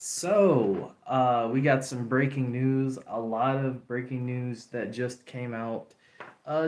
We got some breaking news, a lot of breaking news that just came out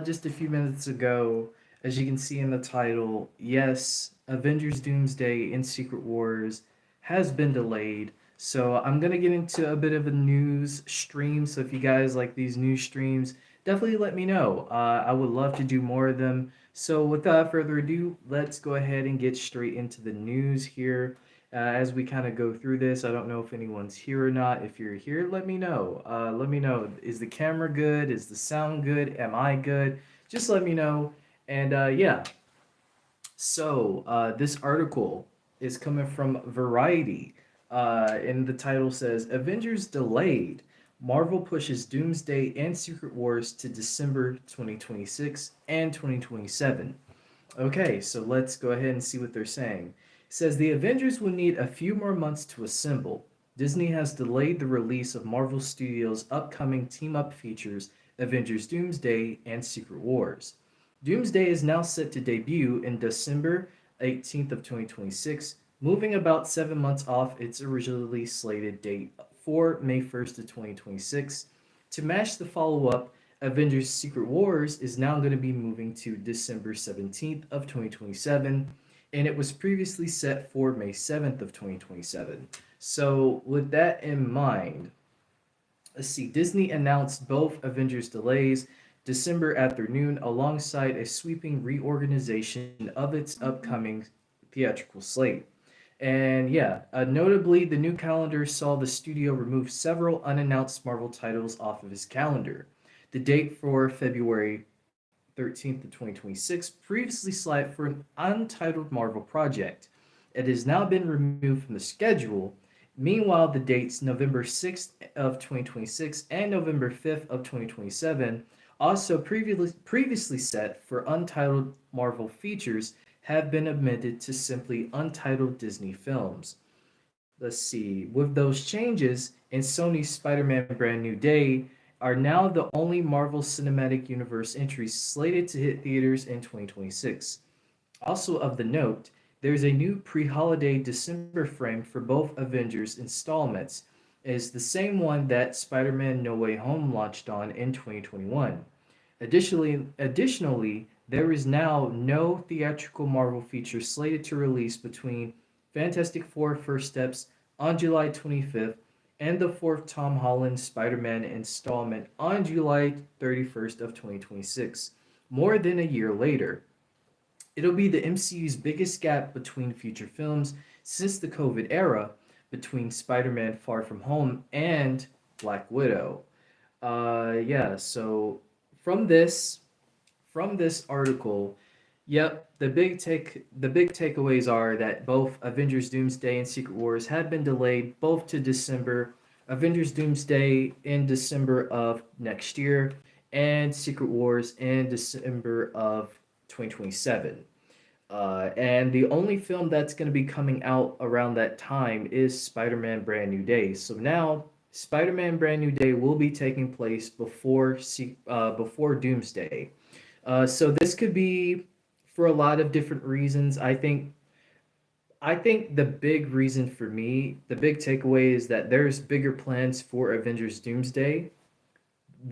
just a few minutes ago. As you can see in the title, yes, Avengers Doomsday and Secret Wars has been delayed. So I'm going to get into a bit of a news stream. So if you guys like these news streams, definitely let me know. I would love to do more of them. So without further ado, let's go ahead and get straight into the news here as we kind of go through this. I don't know if anyone's here or not. If you're here, let me know. Let me know. Is the camera good? Is the sound good? Am I good? Just let me know. And yeah, this article is coming from Variety. And the title says Avengers delayed. Marvel pushes Doomsday and Secret Wars to December 2026 and 2027. Okay, so let's go ahead and see what they're saying. It says the Avengers will need a few more months to assemble. Disney has delayed the release of Marvel Studios' upcoming team-up features, Avengers Doomsday and Secret Wars. Doomsday is now set to debut in December 18th of 2026, moving about 7 months off its originally slated date for May 1st of 2026. To match the follow-up, Avengers Secret Wars is now going to be moving to December 17th of 2027, and it was previously set for May 7th of 2027. So with that in mind, let's see, Disney announced both Avengers delays December afternoon alongside a sweeping reorganization of its upcoming theatrical slate. And yeah, notably, the new calendar saw the studio remove several unannounced Marvel titles off of his calendar. The date for February 13th of 2026 previously slated for an untitled Marvel project. It has now been removed from the schedule. Meanwhile, the dates November 6th of 2026 and November 5th of 2027, also previously set for untitled Marvel features, have been amended to simply untitled Disney films. Let's see. With those changes, and Sony's Spider-Man Brand New Day are now the only Marvel Cinematic Universe entries slated to hit theaters in 2026. Also of the note, there's a new pre-holiday December frame for both Avengers installments. It is the same one that Spider-Man No Way Home launched on in 2021. Additionally, there is now no theatrical Marvel feature slated to release between Fantastic Four First Steps on July 25th and the fourth Tom Holland Spider-Man installment on July 31st of 2026, more than a year later. It'll be the MCU's biggest gap between future films since the COVID era between Spider-Man Far From Home and Black Widow. Yeah, so from this from this article, yep, the big takeaways are that both Avengers Doomsday and Secret Wars have been delayed both to December. Avengers Doomsday in December of next year, and Secret Wars in December of 2027. And the only film that's going to be coming out around that time is Spider-Man Brand New Day. So now Spider-Man Brand New Day will be taking place before Doomsday. So this could be for a lot of different reasons. I think the big reason for me, the big takeaway is that there's bigger plans for Avengers Doomsday.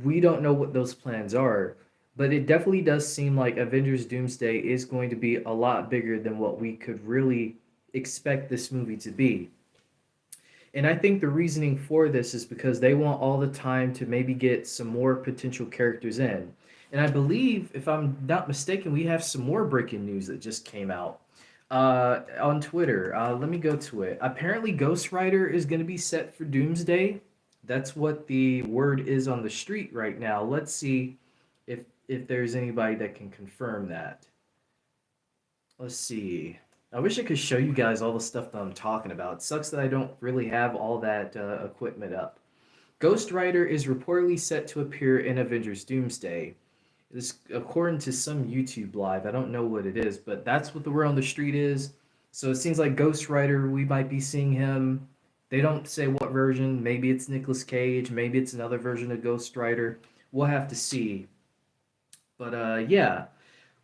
We don't know what those plans are, but it definitely does seem like Avengers Doomsday is going to be a lot bigger than what we could really expect this movie to be. And I think the reasoning for this is because they want all the time to maybe get some more potential characters in. And I believe, if I'm not mistaken, we have some more breaking news that just came out on Twitter. Let me go to it. Apparently, Ghost Rider is going to be set for Doomsday. That's what the word is on the street right now. Let's see if there's anybody that can confirm that. Let's see. I wish I could show you guys all the stuff that I'm talking about. It sucks that I don't really have all that equipment up. Ghost Rider is reportedly set to appear in Avengers Doomsday. This, according to some YouTube live, I don't know what it is, but that's what the word on the street is. So it seems like Ghost Rider, we might be seeing him. They don't say what version. Maybe it's Nicolas Cage. Maybe it's another version of Ghost Rider. We'll have to see. But yeah,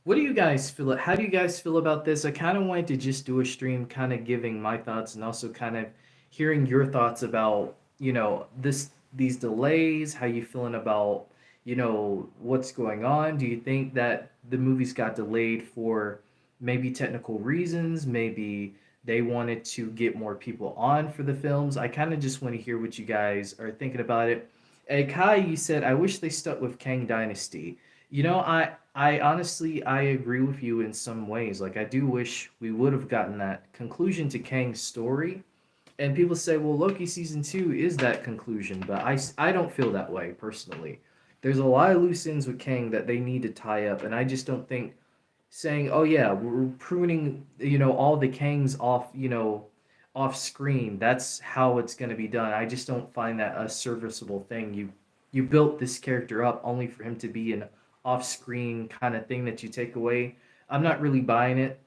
what do you guys feel? How do you guys feel about this? I kind of wanted to just do a stream, kind of giving my thoughts and also kind of hearing your thoughts about, these delays, how you feeling about, what's going on. Do you think that the movies got delayed for maybe technical reasons? Maybe they wanted to get more people on for the films? I kind of just want to hear what you guys are thinking about it. Hey, Kai, you said, I wish they stuck with Kang Dynasty. I honestly, I agree with you in some ways. Like, I do wish we would have gotten that conclusion to Kang's story. And people say, well, Loki season two is that conclusion, but I don't feel that way personally. There's a lot of loose ends with Kang that they need to tie up, and I just don't think saying, "Oh yeah, we're pruning, all the Kangs off, off screen. That's how it's going to be done." I just don't find that a serviceable thing. You built this character up only for him to be an off-screen kind of thing that you take away. I'm not really buying it.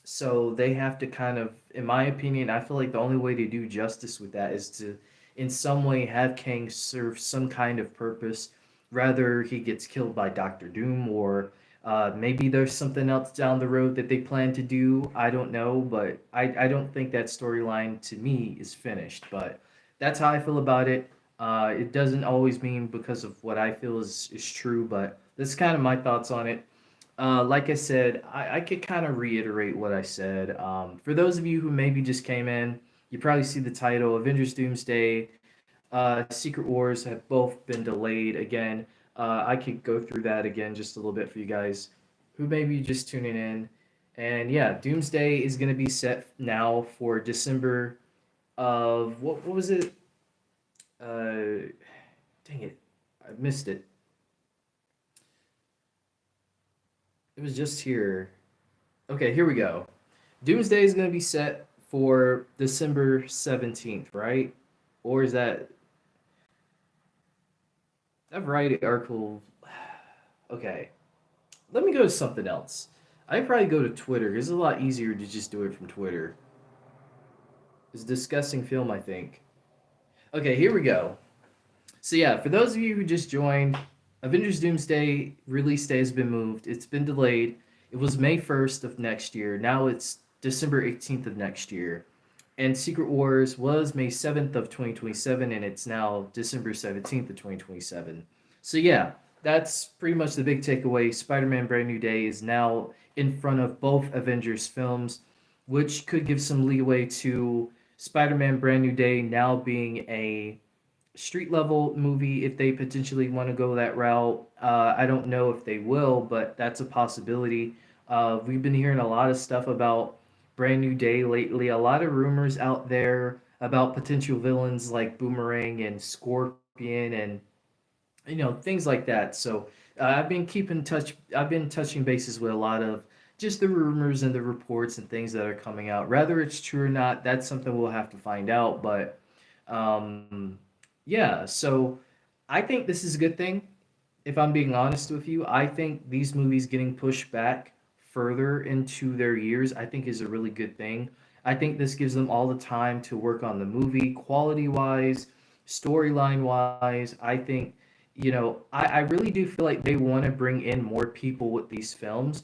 So they have to kind of, in my opinion, I feel like the only way to do justice with that is to, in some way, have Kang serve some kind of purpose. Rather, he gets killed by Doctor Doom, or maybe there's something else down the road that they plan to do. I don't know, but I don't think that storyline to me is finished. But that's how I feel about it. It doesn't always mean because of what I feel is true, but that's kind of my thoughts on it. Like I said, I could kind of reiterate what I said. For those of you who maybe just came in, you probably see the title Avengers Doomsday, Secret Wars have both been delayed again. I could go through that again just a little bit for you guys who may be just tuning in. And yeah, Doomsday is going to be set now for December of what was it? Dang it, I missed it. It was just here. Okay, here we go. Doomsday is going to be set for December 17th, right? Or is that Variety article? Okay, let me go to something else. I'd probably go to Twitter. It's a lot easier to just do it from Twitter. It's a disgusting film, I think. Okay, here we go. So yeah, for those of you who just joined, Avengers Doomsday release day has been moved. It's been delayed. It was May 1st of next year. Now it's December 18th of next year. And Secret Wars was May 7th of 2027, and it's now December 17th of 2027. So yeah, that's pretty much the big takeaway. Spider-Man Brand New Day is now in front of both Avengers films, which could give some leeway to Spider-Man Brand New Day now being a street level movie if they potentially want to go that route. I don't know if they will, but that's a possibility. We've been hearing a lot of stuff about Brand New Day lately, a lot of rumors out there about potential villains like Boomerang and Scorpion and things like that. So I've been keeping touch. I've been touching bases with a lot of just the rumors and the reports and things that are coming out. Whether it's true or not, that's something we'll have to find out. But um, yeah, so I think this is a good thing. If I'm being honest with you, I think these movies getting pushed back further into their years, I think is a really good thing. I think this gives them all the time to work on the movie quality wise, storyline wise. I think, I really do feel like they want to bring in more people with these films.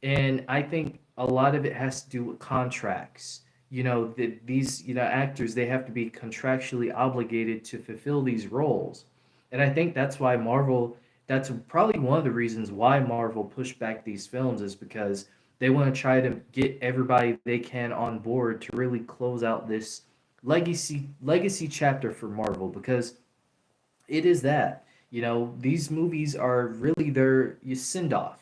And I think a lot of it has to do with contracts. These, actors, they have to be contractually obligated to fulfill these roles. And I think that's probably one of the reasons why Marvel pushed back these films is because they want to try to get everybody they can on board to really close out this legacy chapter for Marvel because it is that. These movies are really their send off.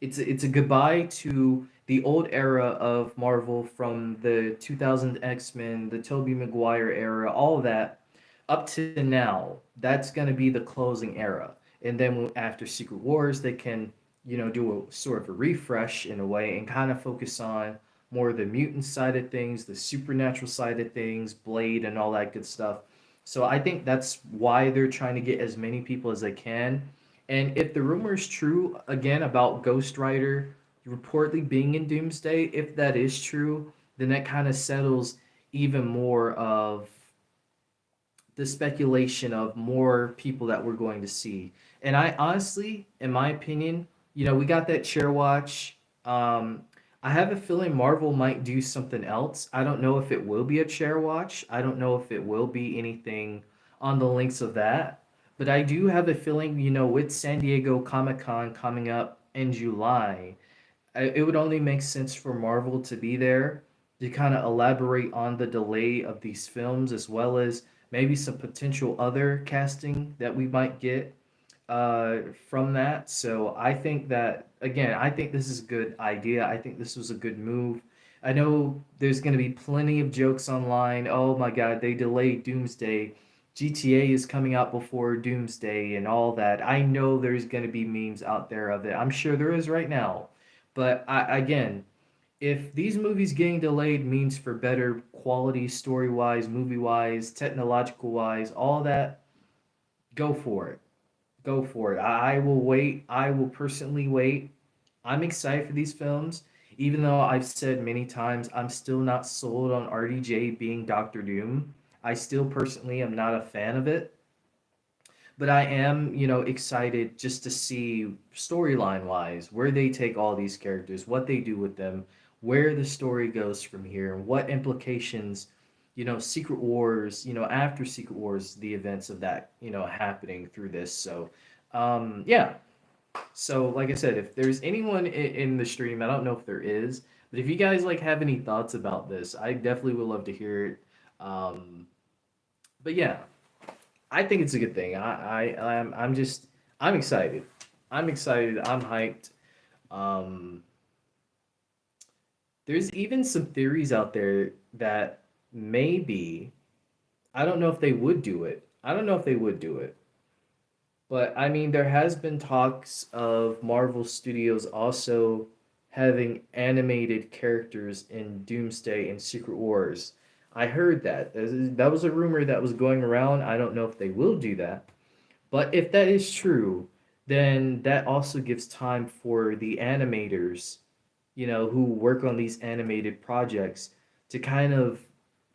It's a goodbye to the old era of Marvel from the 2000 X-Men, the Tobey Maguire era, all of that up to now. That's going to be the closing era. And then after Secret Wars, they can, do a sort of a refresh in a way and kind of focus on more of the mutant side of things, the supernatural side of things, Blade and all that good stuff. So I think that's why they're trying to get as many people as they can. And if the rumor is true again about Ghost Rider reportedly being in Doomsday, if that is true, then that kind of settles even more of the speculation of more people that we're going to see. And I honestly, in my opinion, we got that chair watch. Um, I have a feeling Marvel might do something else. I don't know if it will be a chair watch. I don't know if it will be anything on the links of that. But I do have a feeling, with San Diego Comic Con coming up in July, it would only make sense for Marvel to be there to kind of elaborate on the delay of these films, as well as maybe some potential other casting that we might get from that. So I think that, again, I think this is a good idea. I think this was a good move. I know there's going to be plenty of jokes online. Oh my God, they delayed Doomsday. GTA is coming out before Doomsday and all that. I know there's going to be memes out there of it. I'm sure there is right now. But again, if these movies getting delayed means for better quality story wise, movie wise, technological wise, all that, go for it. Go for it. I will wait. I will personally wait. I'm excited for these films, even though I've said many times I'm still not sold on RDJ being Doctor Doom. I still personally am not a fan of it, but I am, excited just to see storyline wise where they take all these characters, what they do with them, where the story goes from here, and what implications, Secret Wars, after Secret Wars, the events of that, happening through this. So, yeah. So, like I said, if there's anyone in the stream, I don't know if there is, but if you guys like have any thoughts about this, I definitely would love to hear it. Um, but yeah, I think it's a good thing. I'm excited. I'm excited. I'm hyped. Um, there's even some theories out there that maybe I don't know if they would do it. I don't know if they would do it. But I mean, there has been talks of Marvel Studios also having animated characters in Doomsday and Secret Wars. I heard that. That was a rumor that was going around. I don't know if they will do that. But if that is true, then that also gives time for the animators, who work on these animated projects to kind of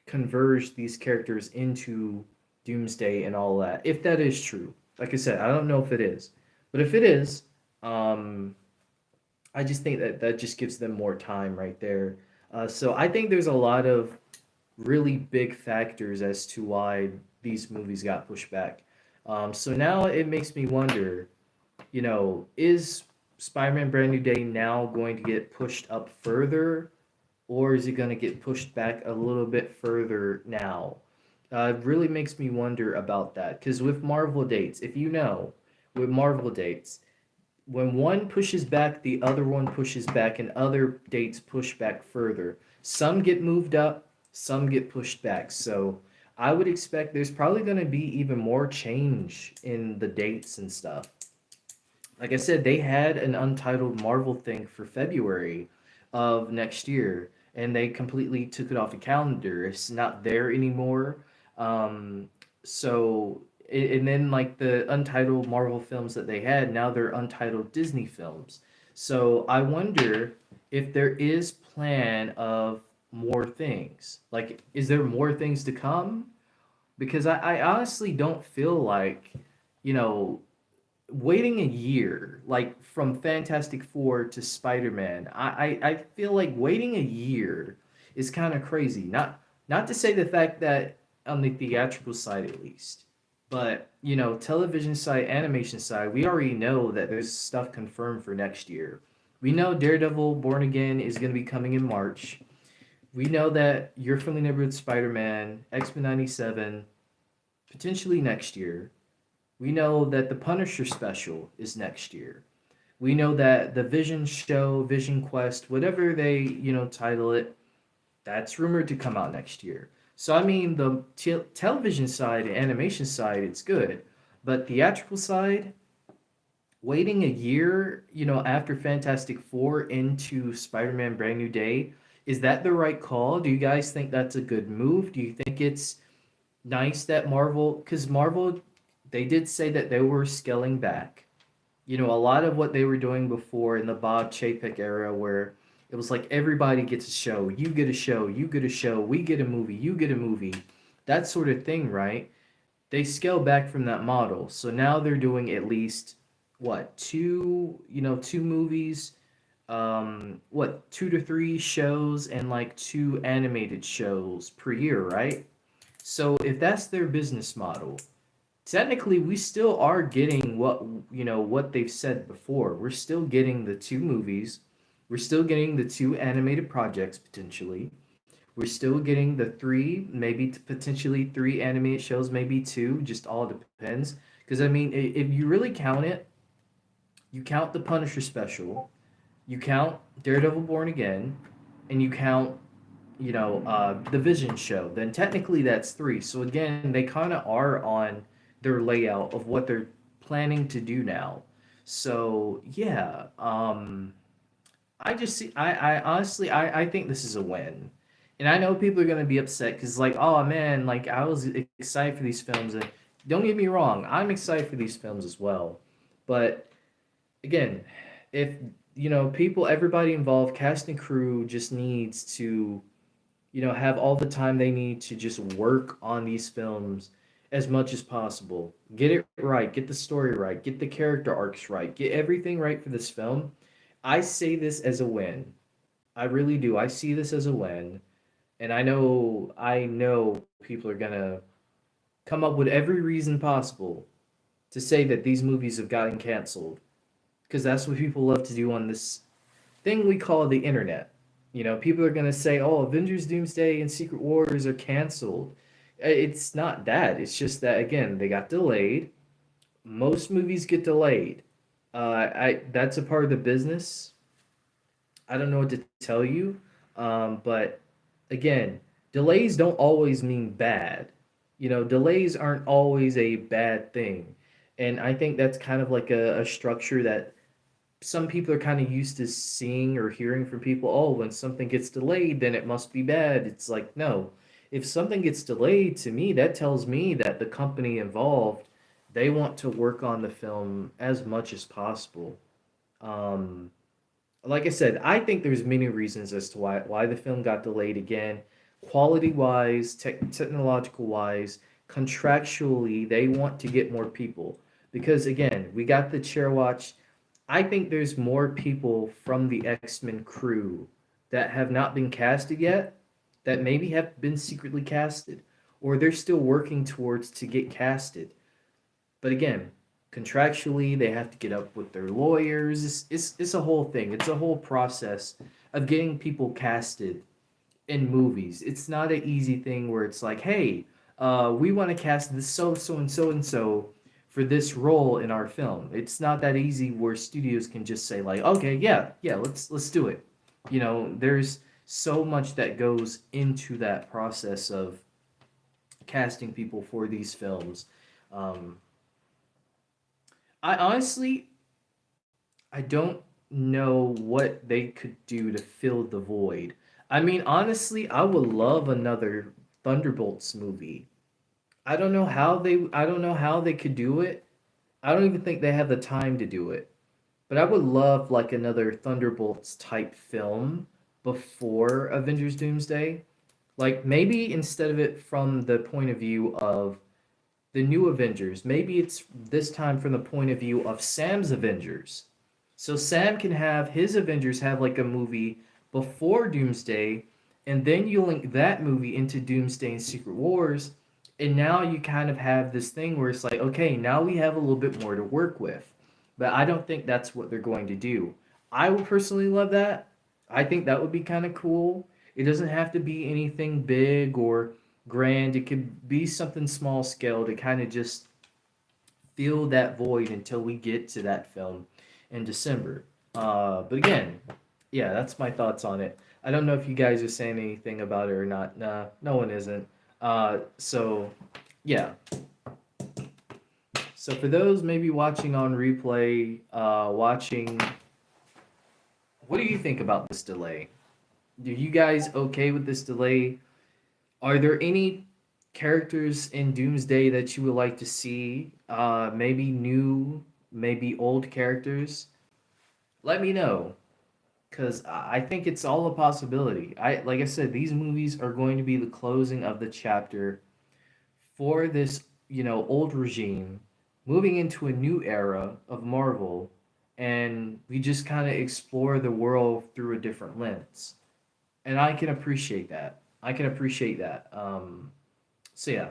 converge these characters into Doomsday and all that. If that is true. Like I said, I don't know if it is. But if it is, um, I just think that that just gives them more time right there. So I think there's a lot of really big factors as to why these movies got pushed back. So now it makes me wonder, is Spider-Man Brand New Day now going to get pushed up further, or is it going to get pushed back a little bit further now? It really makes me wonder about that because with Marvel dates, if you know, with Marvel dates, when one pushes back, the other one pushes back, and other dates push back further. Some get moved up, some get pushed back. So I would expect there's probably going to be even more change in the dates and stuff. Like I said, they had an untitled Marvel thing for February of next year, and they completely took it off the calendar. It's not there anymore. Um, and then like the untitled Marvel films that they had, now they're untitled Disney films. So I wonder if there is plan of more things. Like, is there more things to come? Because I honestly don't feel like, you know, waiting a year, like from Fantastic Four to Spider Man, I feel like waiting a year is kind of crazy. Not to say the fact that on the theatrical side at least, but television side, animation side, we already know that there's stuff confirmed for next year. We know Daredevil Born Again is going to be coming in March. We know that Your Friendly Neighborhood Spider Man, X-Men 97, potentially next year. We know that the Punisher special is next year. We know that the Vision show, Vision Quest, whatever they, title it, that's rumored to come out next year. So I mean, the television side, animation side, it's good, but theatrical side, waiting a year, after Fantastic Four into Spider-Man Brand New Day, is that the right call? Do you guys think that's a good move? Do you think it's nice that Marvel, because Marvel, they did say that they were scaling back. A lot of what they were doing before in the Bob Chapek era, where it was like everybody gets a show, you get a show, you get a show, we get a movie, you get a movie, that sort of thing, right? They scale back from that model. So now they're doing at least what two movies what, 2 to 3 shows and like 2 animated shows per year, right? So if that's their business model, technically we still are getting what they've said before. We're still getting the 2 movies. We're still getting the 2 animated projects potentially. We're still getting the three, maybe potentially 3 animated shows, maybe two, just all depends. Because I mean, if you really count it, you count the Punisher special, you count Daredevil Born Again, and you count, the Vision show, then technically that's three. So again, they kind of are on their layout of what they're planning to do now. So yeah, I just see. I honestly, I think this is a win, and I know people are gonna be upset because like, oh man, like I was excited for these films, and don't get me wrong, I'm excited for these films as well, but again, if people, everybody involved, cast and crew, just needs to have all the time they need to just work on these films as much as possible. Get it right, get the story right, get the character arcs right, get everything right for this film. I say this as a win. I really do. I see this as a win. And I know people are gonna come up with every reason possible to say that these movies have gotten canceled. Because that's what people love to do on this thing we call the internet. People are gonna say, "Oh, Avengers Doomsday and Secret Wars are canceled." It's not that. It's just that again, they got delayed. Most movies get delayed. I That's a part of the business. I don't know what to tell you, but again, delays don't always mean bad. Delays aren't always a bad thing, and I think that's kind of like a structure that some people are kind of used to seeing or hearing from people. Oh, when something gets delayed, then it must be bad. It's like, no. If something gets delayed, to me that tells me that the company involved, they want to work on the film as much as possible. um like I said, I think there's many reasons as to why the film got delayed again. Quality wise, technological wise, contractually, they want to get more people because again, we got the chair watch. I think there's more people from the X-Men crew that have not been casted yet, that maybe have been secretly casted, or they're still working towards to get casted. But again, contractually, they have to get up with their lawyers. It's a whole thing. It's a whole process of getting people casted in movies. It's not an easy thing where it's like, hey, we want to cast this so and so for this role in our film. It's not that easy where studios can just say like, okay, yeah, yeah, let's do it. There's so much that goes into that process of casting people for these films. Um, I honestly, I don't know what they could do to fill the void. I mean, honestly, I would love another Thunderbolts movie. I don't know how they could do it. I don't even think they have the time to do it. But I would love like another Thunderbolts type film before Avengers Doomsday. Like maybe instead of it from the point of view of the new Avengers. Maybe it's this time from the point of view of Sam's Avengers. So Sam can have his Avengers have like a movie before Doomsday, and then you link that movie into Doomsday and Secret Wars, and now you kind of have this thing where it's like, okay, now we have a little bit more to work with. But I don't think that's what they're going to do. I would personally love that. I think that would be kind of cool. It doesn't have to be anything big or grand. It could be something small scale to kind of just fill that void until we get to that film in December. But again, yeah, that's my thoughts on it. I don't know if you guys are saying anything about it or not. Nah, no one isn't. So yeah. So for those maybe watching on replay, watching, what do you think about this delay? Are you guys okay with this delay? Are there any characters in Doomsday that you would like to see? Maybe new, maybe old characters? Let me know, because I think it's all a possibility. Like I said, these movies are going to be the closing of the chapter for this, old regime, moving into a new era of Marvel, and we just kind of explore the world through a different lens. And I can appreciate that. I can appreciate that. So yeah,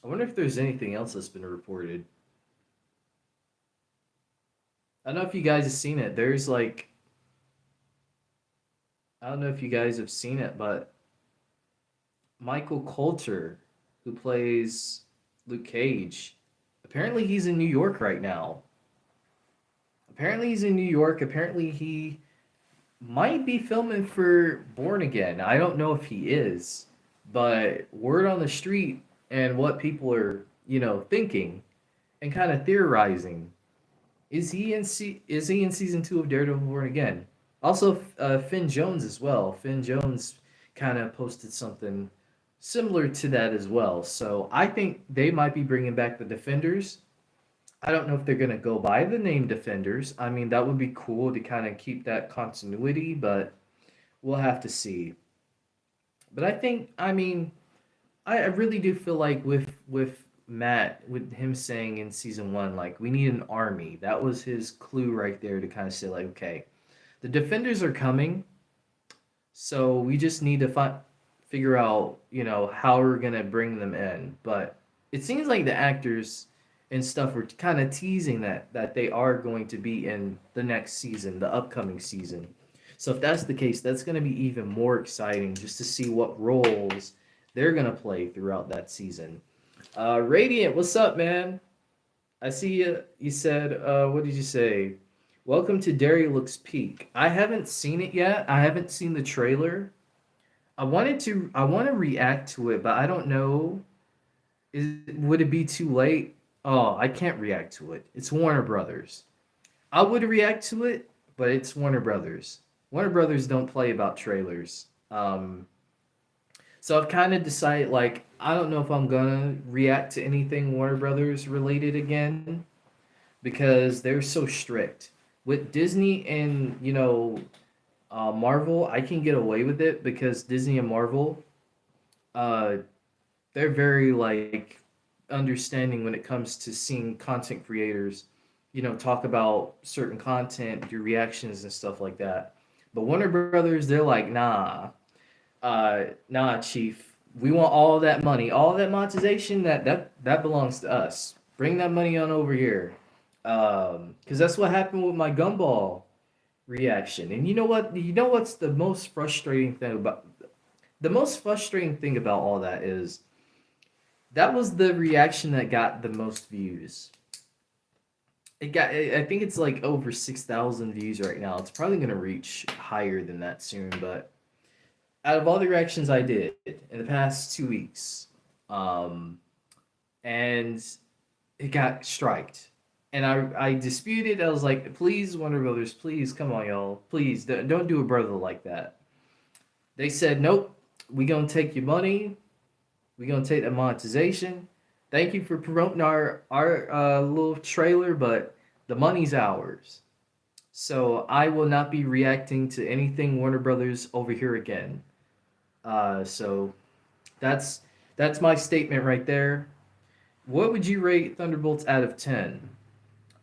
I wonder if there's anything else that's been reported. I don't know if you guys have seen it. There's like, I don't know if you guys have seen it, but Michael Coulter, who plays Luke Cage, apparently he's in New York right now. Apparently he's in New York. Apparently he might be filming for Born Again. I don't know if he is, but word on the street and what people are, thinking and kind of theorizing is he in season 2 of Daredevil Born Again? Also, Finn Jones as well. Finn Jones kind of posted something similar to that as well. So I think they might be bringing back the Defenders. I don't know if they're going to go by the name Defenders. I mean, that would be cool to kind of keep that continuity, but we'll have to see. But I mean, I really do feel like with Matt, with him saying in season 1, like, we need an army. That was his clue right there to kind of say, like, okay, the Defenders are coming, so we just need to figure out, how we're gonna bring them in. But it seems like the actors and stuff were kind of teasing that they are going to be in the next season, the upcoming season. So if that's the case, that's gonna be even more exciting just to see what roles they're gonna play throughout that season. Radiant, what's up, man? I see you. You said, what did you say? Welcome to Derry Looks Peak. I haven't seen it yet. I haven't seen the trailer. I want to react to it, but I don't know. Would it be too late? Oh, I can't react to it. It's Warner Brothers. I would react to it, but it's Warner Brothers. Warner Brothers don't play about trailers. So I've kind of decided, like, I don't know if I'm gonna react to anything Warner Brothers related again because they're so strict. With Disney and, Marvel, I can get away with it because Disney and Marvel, uh, they're very like understanding when it comes to seeing content creators, talk about certain content, do reactions and stuff like that. But Warner Brothers, they're like, nah, Chief. We want all that money, all that monetization. That belongs to us. Bring that money on over here, because that's what happened with my Gumball reaction. And you know what? You know what's the most frustrating thing about all that is that was the reaction that got the most views. I think it's like over 6,000 views right now. It's probably gonna reach higher than that soon. But out of all the reactions I did in the past 2 weeks, um, and it got striked. And I disputed. I was like, please, Warner Brothers, please, come on, y'all. Please, don't do a brother like that. They said, nope, we going to take your money. We going to take the monetization. Thank you for promoting our little trailer, but the money's ours. So I will not be reacting to anything Warner Brothers over here again. So that's that's my statement right there. What would you rate Thunderbolts out of 10?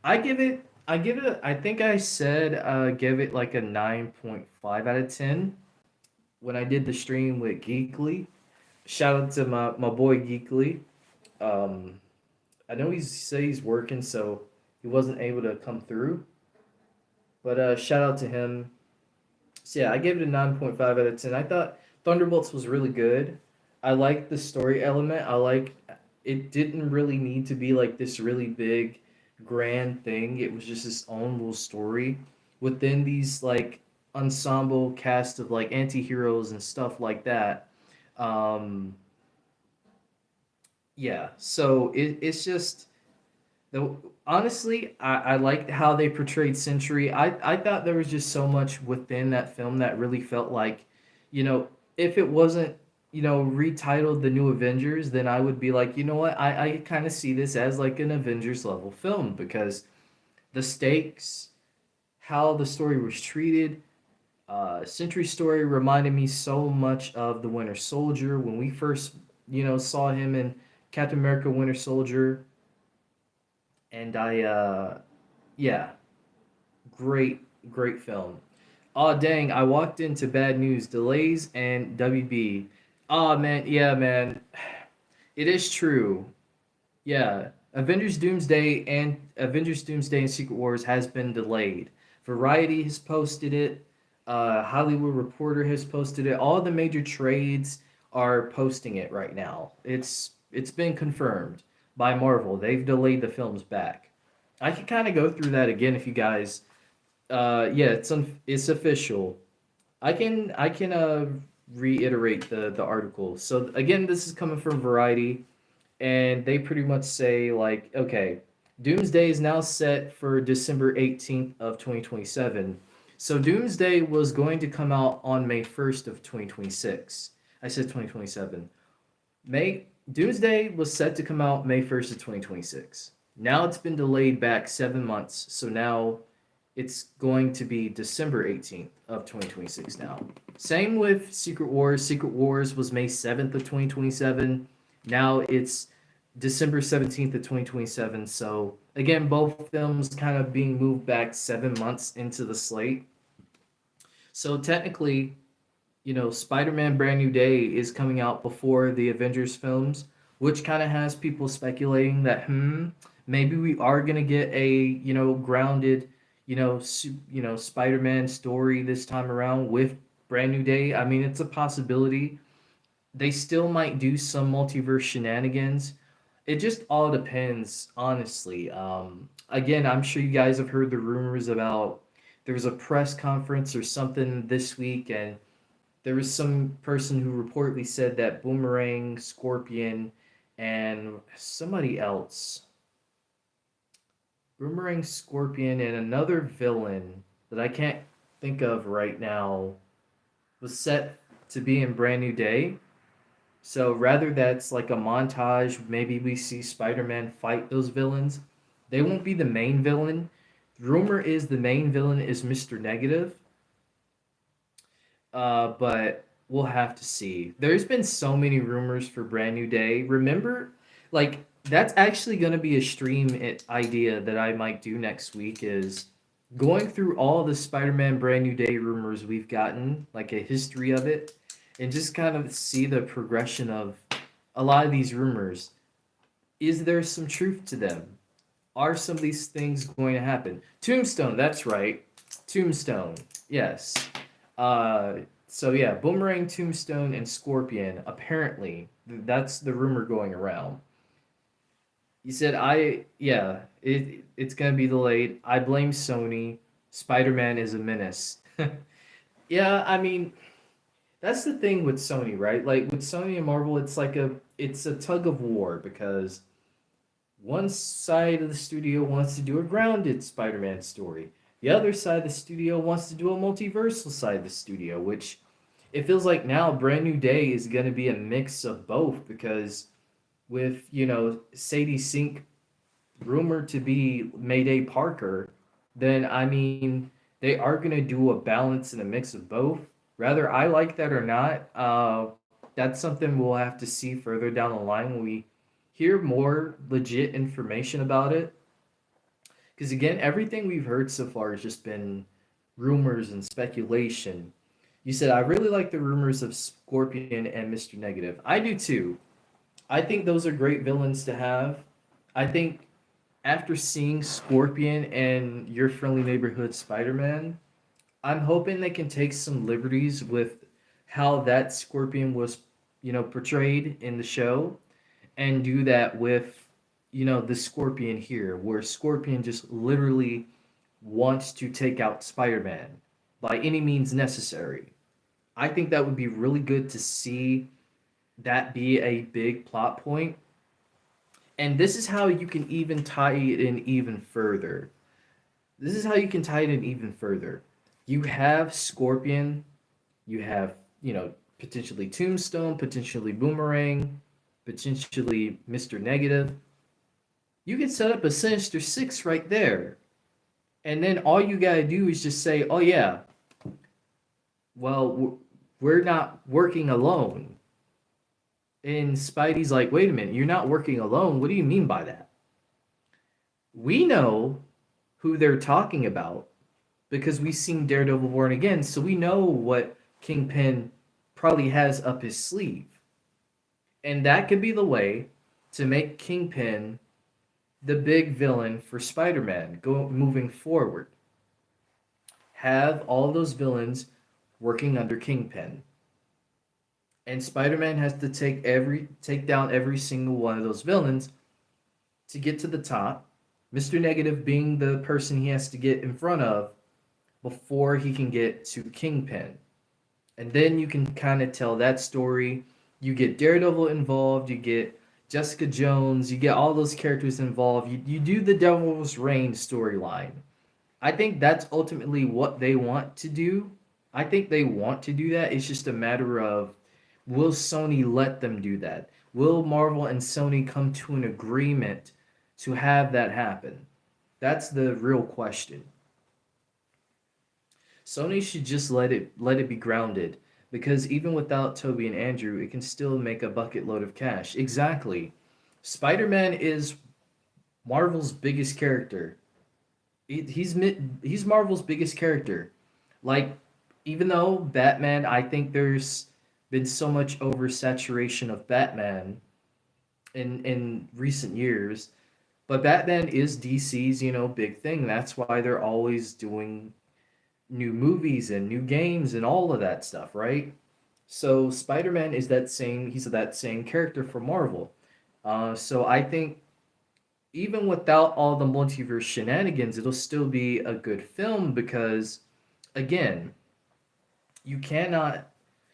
I think I said give it like a 9.5 out of 10 when I did the stream with Geekly. Shout out to my boy Geekly. Um, I know he's working, so he wasn't able to come through. But shout out to him. So yeah, I gave it a 9.5 out of 10. I thought Thunderbolts was really good. I liked the story element. I like it didn't really need to be like this really big grand thing. It was just its own little story within these like ensemble cast of like anti-heroes and stuff like that. Um yeah, so it's just the honestly, I liked how they portrayed Sentry. I thought there was just so much within that film that really felt like, you know, if it wasn't, retitled The New Avengers, then I would be like, you know what, I kind of see this as like an Avengers level film because the stakes, how the story was treated, Sentry's story reminded me so much of the Winter Soldier when we first, saw him in Captain America: Winter Soldier, and yeah, great, great film. Oh dang, I walked into bad news, delays and WB. Oh man, yeah man, it is true. Yeah, Avengers Doomsday and Secret Wars has been delayed. Variety has posted it. Hollywood Reporter has posted it. All the major trades are posting it right now. It's been confirmed by Marvel. They've delayed the films back. I can kind of go through that again if you guys. Yeah, it's official. I can reiterate the article. So again, this is coming from Variety, and they pretty much say like, okay, Doomsday is now set for December 18th of 2027. So Doomsday was going to come out on May 1st of 2026. I said 2027. May Doomsday was set to come out May 1st of 2026. Now it's been delayed back 7 months. So now it's going to be December 18th of 2026 now. Same with Secret Wars. Secret Wars was May 7th of 2027. Now it's December 17th of 2027. So again, both films kind of being moved back 7 months into the slate. So technically, Spider-Man Brand New Day is coming out before the Avengers films, which kind of has people speculating that maybe we are going to get a, grounded, Spider-Man story this time around with Brand New Day. I mean, it's a possibility. They still might do some multiverse shenanigans. It just all depends, honestly. Again, I'm sure you guys have heard the rumors about there was a press conference or something this week, and there was some person who reportedly said that Boomerang, Scorpion, and somebody else, Boomerang, Scorpion, and another villain that I can't think of right now was set to be in Brand New Day. So rather that's like a montage, maybe we see Spider-Man fight those villains. They won't be the main villain. Rumor is the main villain is Mr. Negative, but we'll have to see. There's been so many rumors for Brand New Day. Remember, like that's actually going to be a idea that I might do next week is going through all the Spider-Man Brand New Day rumors we've gotten, like a history of it, and just kind of see the progression of a lot of these rumors. Is there some truth to them? Are some of these things going to happen? Tombstone, that's right. Tombstone, yes. So yeah, Boomerang, Tombstone, and Scorpion. Apparently, that's the rumor going around. You said it's gonna be delayed. I blame Sony. Spider-Man is a menace. Yeah, I mean, that's the thing with Sony, right? Like with Sony and Marvel, it's a tug of war because one side of the studio wants to do a grounded Spider-Man story. The other side of the studio wants to do a multiversal side of the studio, which it feels like now Brand New Day is going to be a mix of both because with, Sadie Sink rumored to be Mayday Parker, then I mean, they are going to do a balance and a mix of both. Whether I like that or not, that's something we'll have to see further down the line when we hear more legit information about it. Because again, everything we've heard so far has just been rumors and speculation. You said, I really like the rumors of Scorpion and Mr. Negative. I do too. I think those are great villains to have. I think after seeing Scorpion and Your Friendly Neighborhood Spider-Man, I'm hoping they can take some liberties with how that Scorpion was, portrayed in the show and do that with, the Scorpion here, where Scorpion just literally wants to take out Spider-Man by any means necessary. I think that would be really good to see that be a big plot point. And this is how you can even tie it in even further. This is how you can tie it in even further. You have Scorpion, you have, potentially Tombstone, potentially Boomerang, potentially Mr. Negative. You can set up a Sinister Six right there. And then all you gotta do is just say, oh yeah, well, we're not working alone. And Spidey's like, wait a minute, you're not working alone. What do you mean by that? We know who they're talking about because we've seen Daredevil Born Again, so we know what Kingpin probably has up his sleeve. And that could be the way to make Kingpin the big villain for Spider-Man moving forward. Have all those villains working under Kingpin. And Spider-Man has to take down every single one of those villains to get to the top. Mr. Negative being the person he has to get in front of before he can get to Kingpin. And then you can kind of tell that story. You get Daredevil involved, you get Jessica Jones, you get all those characters involved. You do the Devil's Reign storyline. I think that's ultimately what they want to do. I think they want to do that. It's just a matter of, will Sony let them do that? Will Marvel and Sony come to an agreement to have that happen? That's the real question. Sony should just let it be grounded, because even without Toby and Andrew, it can still make a bucket load of cash. Exactly. Spider-Man is Marvel's biggest character. He's Marvel's biggest character. Like, even though Batman, I think there's been so much oversaturation of Batman in recent years, but Batman is DC's, big thing. That's why they're always doing new movies and new games and all of that stuff, right? So Spider-Man is he's that same character for Marvel. So I think even without all the multiverse shenanigans, it'll still be a good film because, again, you cannot,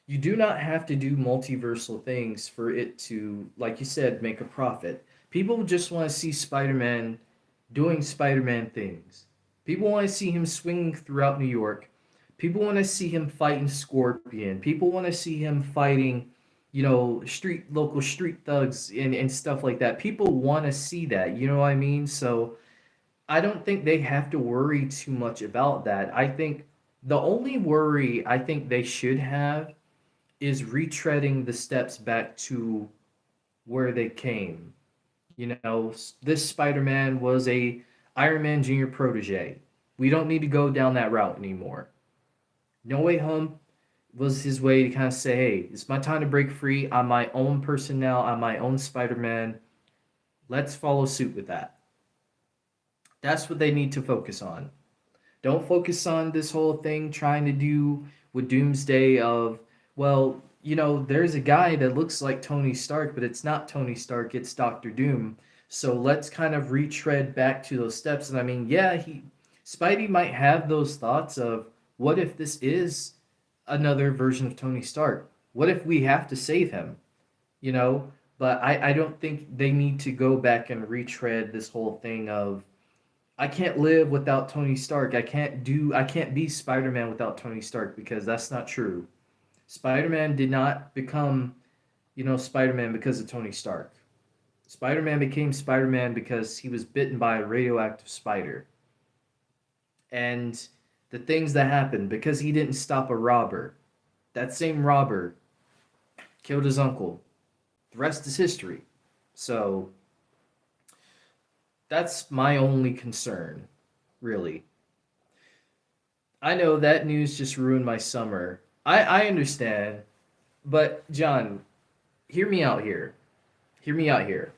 you do not have to do multiversal things for it to, like you said, make a profit. People just want to see Spider-Man doing Spider-Man things. People want to see him swinging throughout New York. People want to see him fighting Scorpion. People want to see him fighting, local street thugs and stuff like that. People want to see that, you know what I mean? So I don't think they have to worry too much about that. I think the only worry I think they should have is retreading the steps back to where they came. This Spider-Man was a Iron Man Jr. protege. We don't need to go down that route anymore. No Way Home was his way to kind of say, hey, it's my time to break free. I'm my own person now. I'm my own Spider-Man. Let's follow suit with that. That's what they need to focus on. Don't focus on this whole thing trying to do with Doomsday of, well, there's a guy that looks like Tony Stark, but it's not Tony Stark, it's Doctor Doom. So let's kind of retread back to those steps. And I mean, yeah, Spidey might have those thoughts of, what if this is another version of Tony Stark? What if we have to save him? But I don't think they need to go back and retread this whole thing of, I can't live without Tony Stark. I can't be Spider-Man without Tony Stark, because that's not true. Spider-Man did not become, Spider-Man because of Tony Stark. Spider-Man became Spider-Man because he was bitten by a radioactive spider. And the things that happened because he didn't stop a robber. That same robber killed his uncle. The rest is history. So that's my only concern, really. I know that news just ruined my summer. I understand, but John, hear me out here. Hear me out here.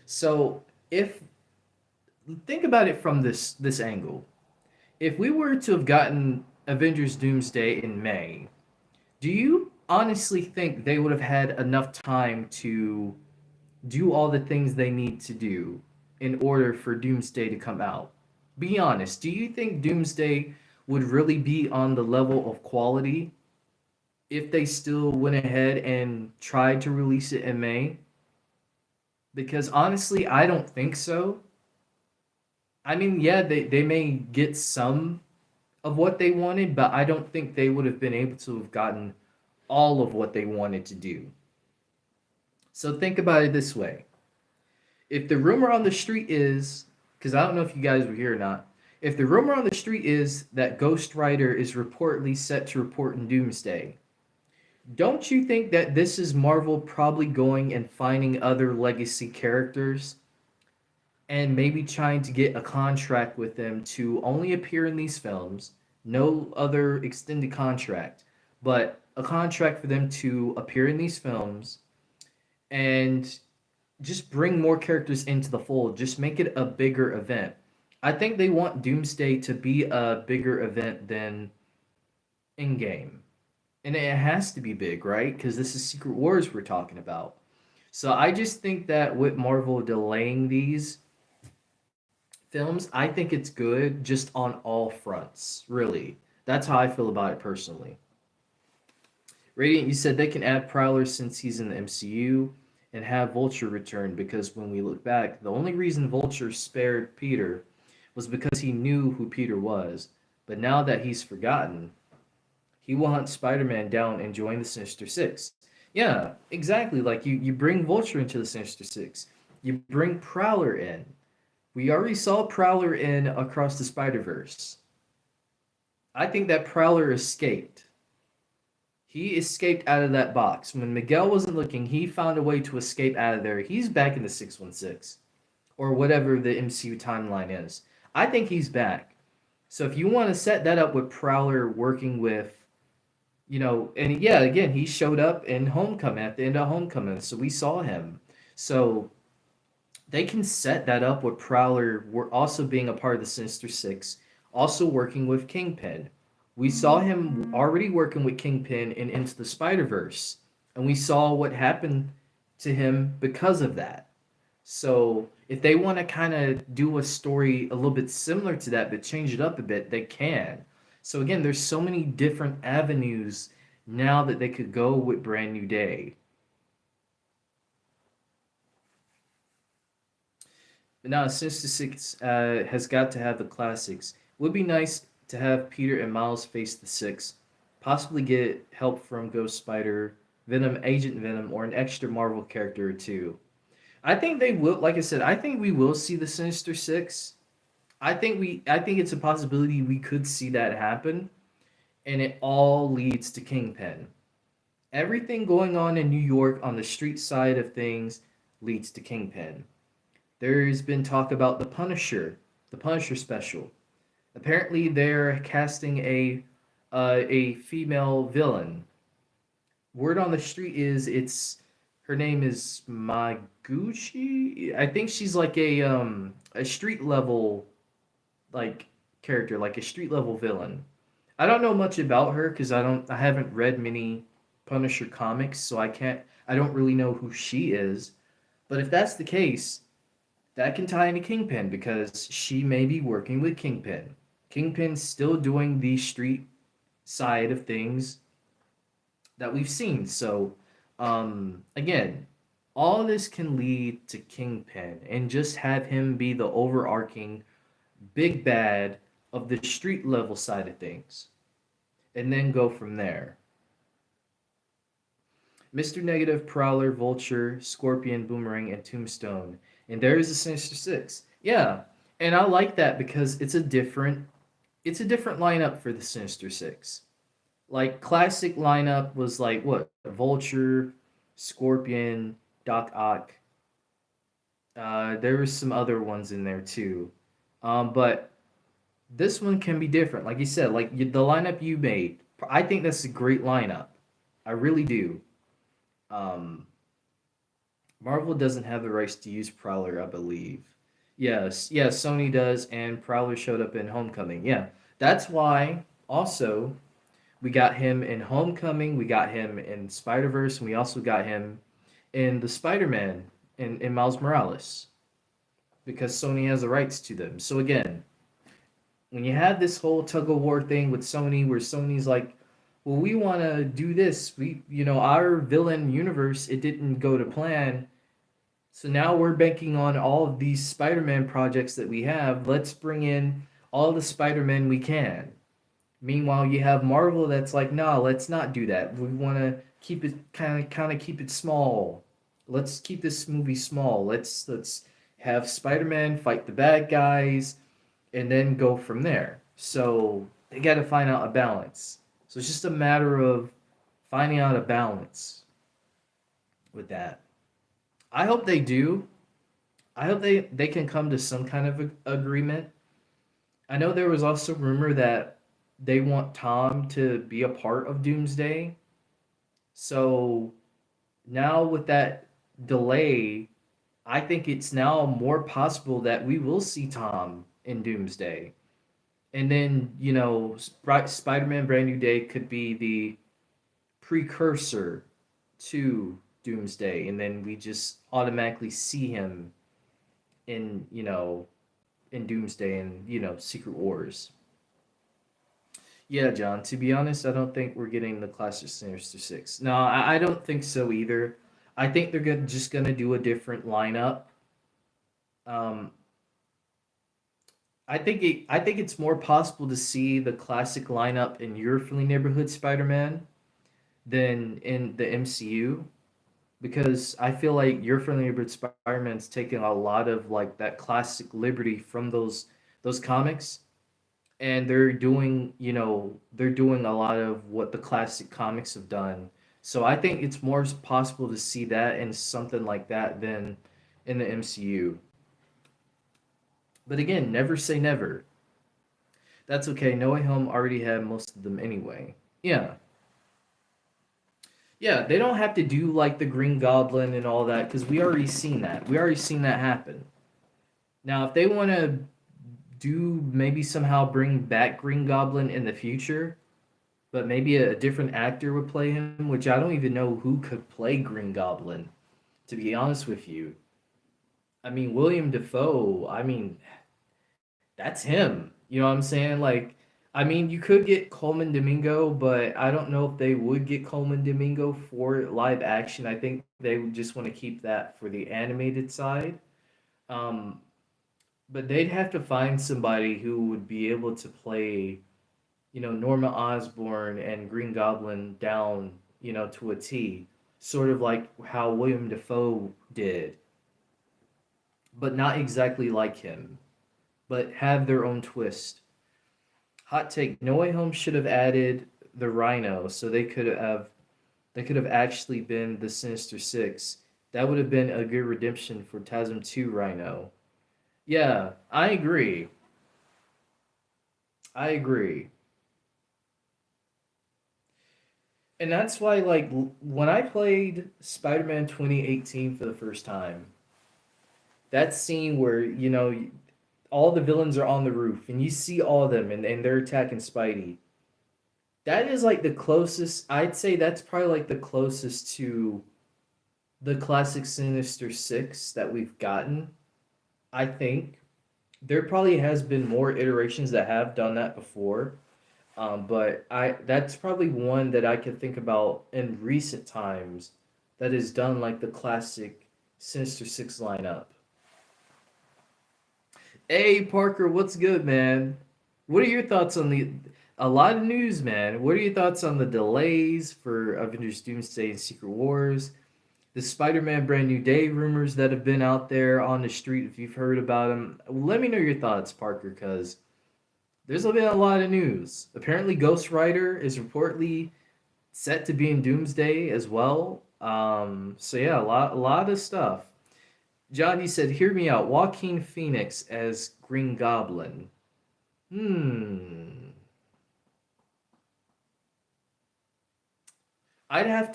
So if think about it from this angle. If we were to have gotten Avengers Doomsday in May, do you honestly think they would have had enough time to do all the things they need to do in order for Doomsday to come out? Be honest, do you think Doomsday would really be on the level of quality if they still went ahead and tried to release it in May? Because honestly, I don't think so. I mean, yeah, they may get some of what they wanted, but I don't think they would have been able to have gotten all of what they wanted to do. So think about it this way. If the rumor on the street is, because I don't know if you guys were here or not, if the rumor on the street is that Ghost Rider is reportedly set to report in Doomsday, Don't you think that this is Marvel probably going and finding other legacy characters and maybe trying to get a contract with them to only appear in these films, no other extended contract, but a contract for them to appear in these films and just bring more characters into the fold, just make it a bigger event. I think they want Doomsday to be a bigger event than in-game. And it has to be big, right? Because this is Secret Wars we're talking about. So I just think that with Marvel delaying these films, I think it's good just on all fronts, really. That's how I feel about it personally. Radiant, you said they can add Prowler since he's in the MCU and have Vulture return because when we look back, the only reason Vulture spared Peter was because he knew who Peter was. But now that he's forgotten, he will hunt Spider-Man down and join the Sinister Six. Yeah, exactly. Like you bring Vulture into the Sinister Six. You bring Prowler in. We already saw Prowler in Across the Spider-Verse. I think that Prowler escaped. He escaped out of that box. When Miguel wasn't looking, he found a way to escape out of there. He's back in the 616 or whatever the MCU timeline is. I think he's back. So if you want to set that up with Prowler working with, and yeah, again, he showed up in Homecoming at the end of Homecoming, so we saw him. So they can set that up with Prowler also being a part of the Sinister Six, also working with Kingpin. We saw him already working with Kingpin in Into the Spider Verse, and we saw what happened to him because of that. So if they want to kind of do a story a little bit similar to that, but change it up a bit, they can. So again, there's so many different avenues now that they could go with Brand New Day. But now, Sinister Six has got to have the classics. Would be nice to have Peter and Miles face the Six, possibly get help from Ghost Spider, Venom, Agent Venom, or an extra Marvel character or two. I think they will. Like I said, I think we will see the Sinister Six. I think it's a possibility we could see that happen, and it all leads to Kingpin. Everything going on in New York on the street side of things leads to Kingpin. There's been talk about the Punisher special. Apparently, they're casting a female villain. Word on the street is it's her name is Maguchi. I think she's like a street level like character, like a street level villain. I don't know much about her because I haven't read many Punisher comics, so I don't really know who she is. But if that's the case, that can tie into Kingpin because she may be working with Kingpin. Kingpin's still doing the street side of things that we've seen. So, again, all this can lead to Kingpin and just have him be the overarching big bad of the street level side of things and then go from there. Mr. Negative, Prowler, Vulture, Scorpion, Boomerang, and Tombstone. And there is a Sinister Six. Yeah. And I like that because it's a different lineup for the Sinister Six. Like classic lineup was like what? Vulture, Scorpion, Doc Ock. There was some other ones in there too. But this one can be different. Like you said, the lineup you made, I think that's a great lineup. I really do. Um, Marvel doesn't have the rights to use Prowler, I believe. Yes, Sony does, and Prowler showed up in Homecoming. Yeah, that's why also we got him in Homecoming, we got him in Spider Verse, and we also got him in the Spider Man in Miles Morales because Sony has the rights to them. So again, when you have this whole tug of war thing with Sony, where Sony's like, well, we want to do this. Our villain universe, it didn't go to plan. So now we're banking on all of these Spider-Man projects that we have. Let's bring in all the Spider-Man we can. Meanwhile, you have Marvel that's like, no, let's not do that. We want to keep it kind of keep it small. Let's keep this movie small. Let's have Spider-Man fight the bad guys and then go from there. So they got to find out a balance. So it's just a matter of finding out a balance with that. I hope they do. I hope they can come to some kind of agreement. I know there was also rumor that they want Tom to be a part of Doomsday. So now with that delay, I think it's now more possible that we will see Tom in Doomsday. And then, Spider-Man Brand New Day could be the precursor to Doomsday, and then we just automatically see him in, in Doomsday and, Secret Wars. Yeah, John, to be honest, I don't think we're getting the classic Sinister Six. No, I don't think so either. I think they're just gonna do a different lineup. Um, I think it's more possible to see the classic lineup in your friendly neighborhood Spider-Man than in the MCU, because I feel like your friendly neighborhood Spider-Man's taking a lot of like that classic liberty from those comics, and they're doing a lot of what the classic comics have done. So I think it's more possible to see that in something like that than in the MCU. But again, never say never. That's okay. No Way Home already had most of them anyway. Yeah. Yeah, they don't have to do like the Green Goblin and all that because we already seen that. We already seen that happen. Now, if they want to do maybe somehow bring back Green Goblin in the future, but maybe a different actor would play him, which I don't even know who could play Green Goblin, to be honest with you. I mean, William Defoe, I mean, that's him. You know what I'm saying? Like, I mean, you could get Coleman Domingo, but I don't know if they would get Coleman Domingo for live action. I think they would just want to keep that for the animated side. Um, but they'd have to find somebody who would be able to play, Norma Osborn and Green Goblin down, to a T, sort of like how William Defoe did, but not exactly like him, but have their own twist. Hot take: No Way Home should have added the Rhino, so they could have actually been the Sinister Six. That would have been a good redemption for TASM 2 Rhino. Yeah, I agree. I agree. And that's why, like, when I played Spider-Man 2018 for the first time, that scene where, all the villains are on the roof and you see all of them and they're attacking Spidey. That is like the closest, I'd say that's probably like the closest to the classic Sinister Six that we've gotten. I think there probably has been more iterations that have done that before. But I that's probably one that I could think about in recent times that has done like the classic Sinister Six lineup. Hey Parker, what's good, man? What are your thoughts on the a lot of news, man? What are your thoughts on the delays for Avengers Doomsday and Secret Wars? The Spider-Man Brand New Day rumors that have been out there on the street, if you've heard about them. Let me know your thoughts, Parker, because there's been a lot of news. Apparently, Ghost Rider is reportedly set to be in Doomsday as well. So yeah, a lot of stuff. Johnny said, "Hear me out. Joaquin Phoenix as Green Goblin. Hmm. I'd have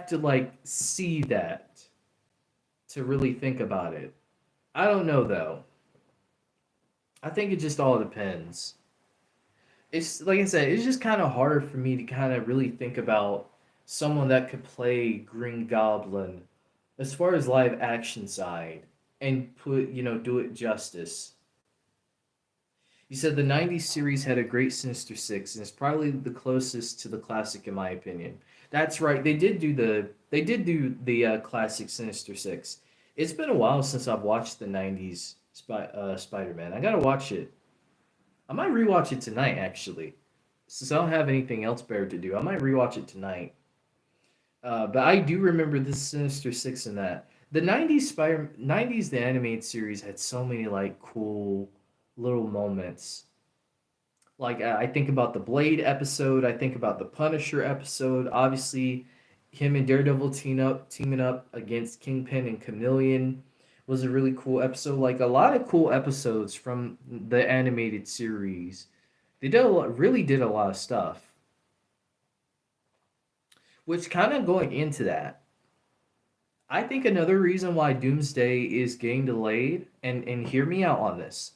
to like see that to really think about it. I don't know though. I think it just all depends. It's like I said, it's just kind of hard for me to kind of really think about someone that could play Green Goblin as far as live action side and do it justice. You said the 90s series had a great Sinister Six, and it's probably the closest to the classic in my opinion. That's right. They did do the classic Sinister Six. It's been a while since I've watched the 90s Spider-Man. I gotta watch it. I might rewatch it tonight, actually. Since I don't have anything else better to do, I might rewatch it tonight. But I do remember the Sinister Six in that. The 90s the animated series had so many like cool little moments. Like I think about the Blade episode, I think about the Punisher episode. Obviously, him and Daredevil teaming up against Kingpin and Chameleon was a really cool episode. Like a lot of cool episodes from the animated series. They did a lot, really did a lot of stuff. Which kind of going into that, I think another reason why Doomsday is getting delayed, and hear me out on this.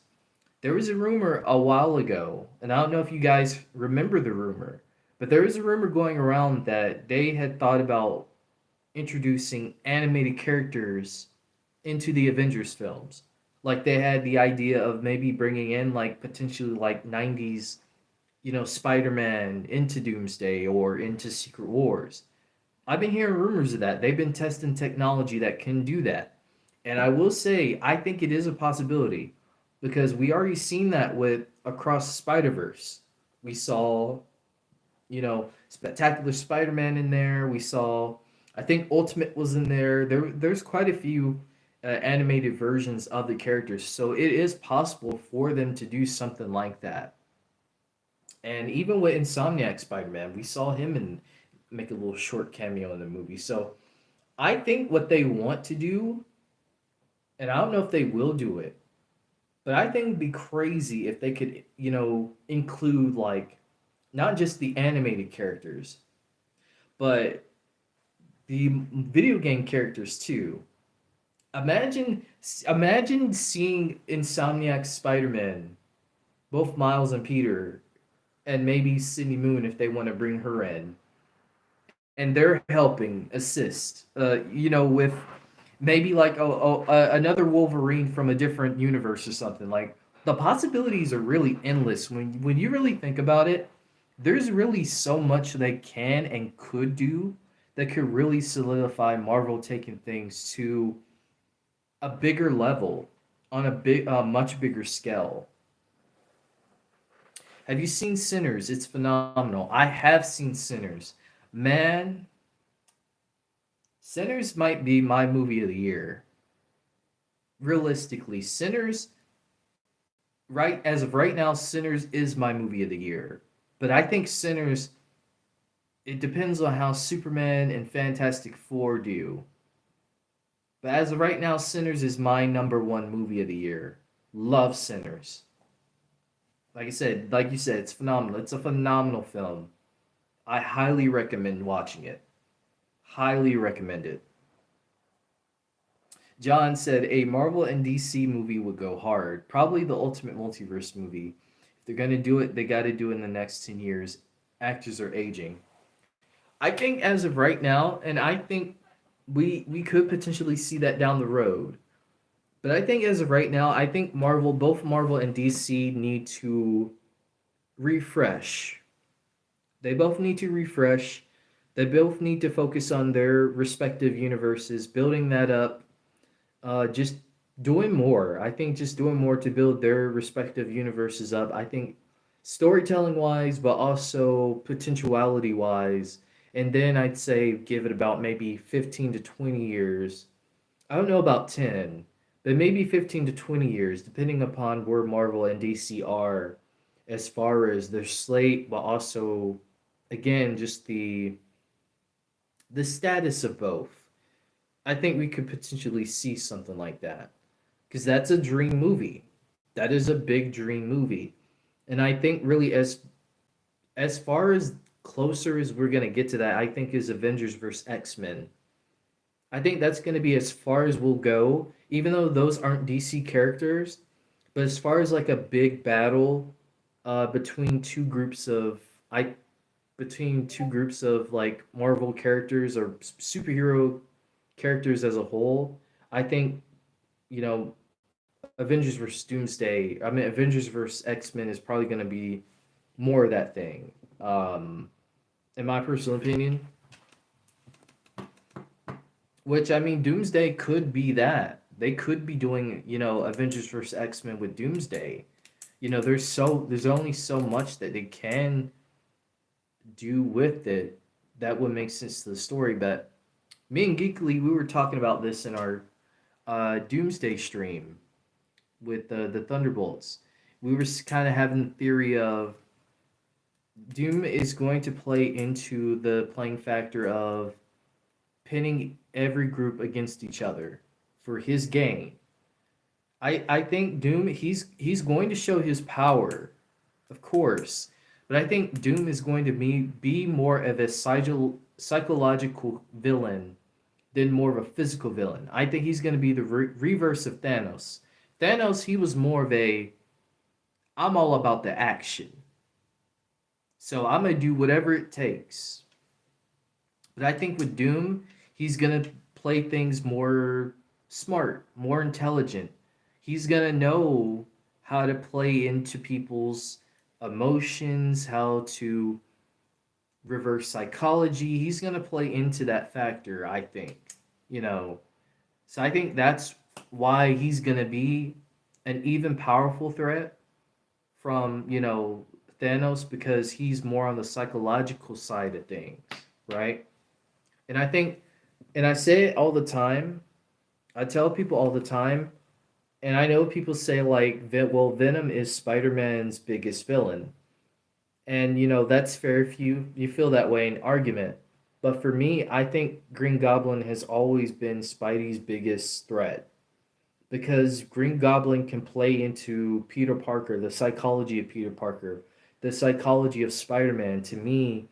There was a rumor a while ago, and I don't know if you guys remember the rumor, but there was a rumor going around that they had thought about introducing animated characters into the Avengers films. Like they had the idea of maybe bringing in like potentially like 90s, Spider-Man into Doomsday or into Secret Wars. I've been hearing rumors of that. They've been testing technology that can do that. And I will say, I think it is a possibility because we already seen that with Across Spider-Verse. We saw, Spectacular Spider-Man in there. We saw, I think Ultimate was in there. There's quite a few animated versions of the characters. So it is possible for them to do something like that. And even with Insomniac Spider-Man, we saw him and make a little short cameo in the movie. So I think what they want to do, and I don't know if they will do it, but I think it'd be crazy if they could, include like not just the animated characters, but the video game characters too. Imagine imagine seeing Insomniac Spider-Man, both Miles and Peter, and maybe Sydney Moon if they want to bring her in and they're helping assist. With maybe like another Wolverine from a different universe or something. Like the possibilities are really endless when you really think about it. There's really so much they can and could do that could really solidify Marvel taking things to a bigger level on much bigger scale. Have you seen Sinners? It's phenomenal. I have seen Sinners. Man, Sinners might be my movie of the year. Realistically, Sinners, right as of right now, Sinners is my movie of the year. But I think Sinners, it depends on how Superman and Fantastic Four do. But as of right now, Sinners is my number one movie of the year. Love Sinners. Like you said, it's phenomenal. It's a phenomenal film. I highly recommend watching it. Highly recommend it. John said a Marvel and DC movie would go hard. Probably the Ultimate Multiverse movie. If they're gonna do it, they got to do it in the next 10 years. Actors are aging. I think as of right now, and I think we could potentially see that down the road. But I think as of right now, I think both Marvel and DC need to refresh. They both need to refresh. They both need to focus on their respective universes, building that up, just doing more. I think just doing more to build their respective universes up. I think storytelling wise, but also potentiality wise. And then I'd say give it about maybe 15 to 20 years. I don't know about 10, but maybe 15 to 20 years, depending upon where Marvel and DC are as far as their slate, but also, again, just the status of both. I think we could potentially see something like that because that's a dream movie. That is a big dream movie, and I think really as far as closer as we're gonna get to that, I think is Avengers versus X-Men. I think that's gonna be as far as we'll go, even though those aren't DC characters. But as far as like a big battle, between two groups of I between two groups of like Marvel characters or superhero characters as a whole, I think you know Avengers versus Doomsday. I mean, Avengers versus X Men is probably going to be more of that thing. In my personal opinion, which I mean, Doomsday could be that. They could be doing Avengers versus X Men with Doomsday. There's only so much that they can do with it that would make sense to the story. But me and Geekly, we were talking about this in our Doomsday stream with the Thunderbolts. We were kind of having the theory of Doom is going to play into the playing factor of pinning every group against each other for his gain. I think Doom he's going to show his power, of course, but I think Doom is going to be more of a psychological villain than more of a physical villain. I think he's going to be the reverse of Thanos. Thanos, he was more of a I'm all about the action. So I'm going to do whatever it takes. But I think with Doom, he's going to play things more smart, more intelligent. He's going to know how to play into people's emotions, how to reverse psychology. He's going to play into that factor, I think. You know, so I think that's why he's going to be an even powerful threat from, Thanos, because he's more on the psychological side of things, right? And I think, and I say it all the time, I tell people all the time, and I know people say, like, well, Venom is Spider Man's biggest villain. And, that's fair if you feel that way in argument. But for me, I think Green Goblin has always been Spidey's biggest threat because Green Goblin can play into Peter Parker, the psychology of Peter Parker, the psychology of Spider Man. To me,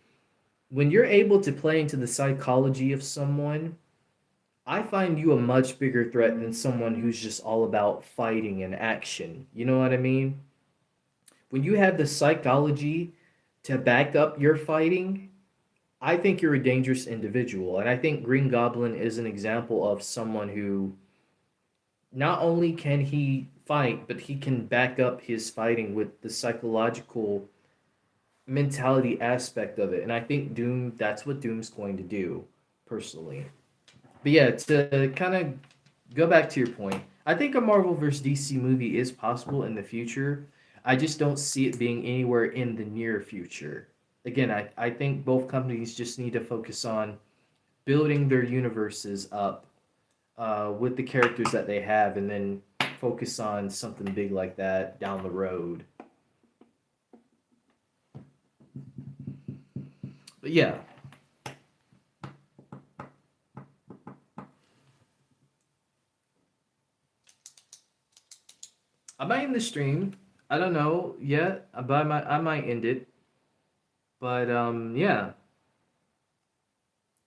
when you're able to play into the psychology of someone, I find you a much bigger threat than someone who's just all about fighting and action. You know what I mean? When you have the psychology to back up your fighting, I think you're a dangerous individual. And I think Green Goblin is an example of someone who not only can he fight, but he can back up his fighting with the psychological mentality aspect of it. And I think Doom, that's what Doom's going to do, personally. But yeah, to kind of go back to your point, I think a Marvel vs. DC movie is possible in the future. I just don't see it being anywhere in the near future. Again, I think both companies just need to focus on building their universes up with the characters that they have and then focus on something big like that down the road. But yeah, I might end the stream. I don't know yet, but I might end it. But yeah,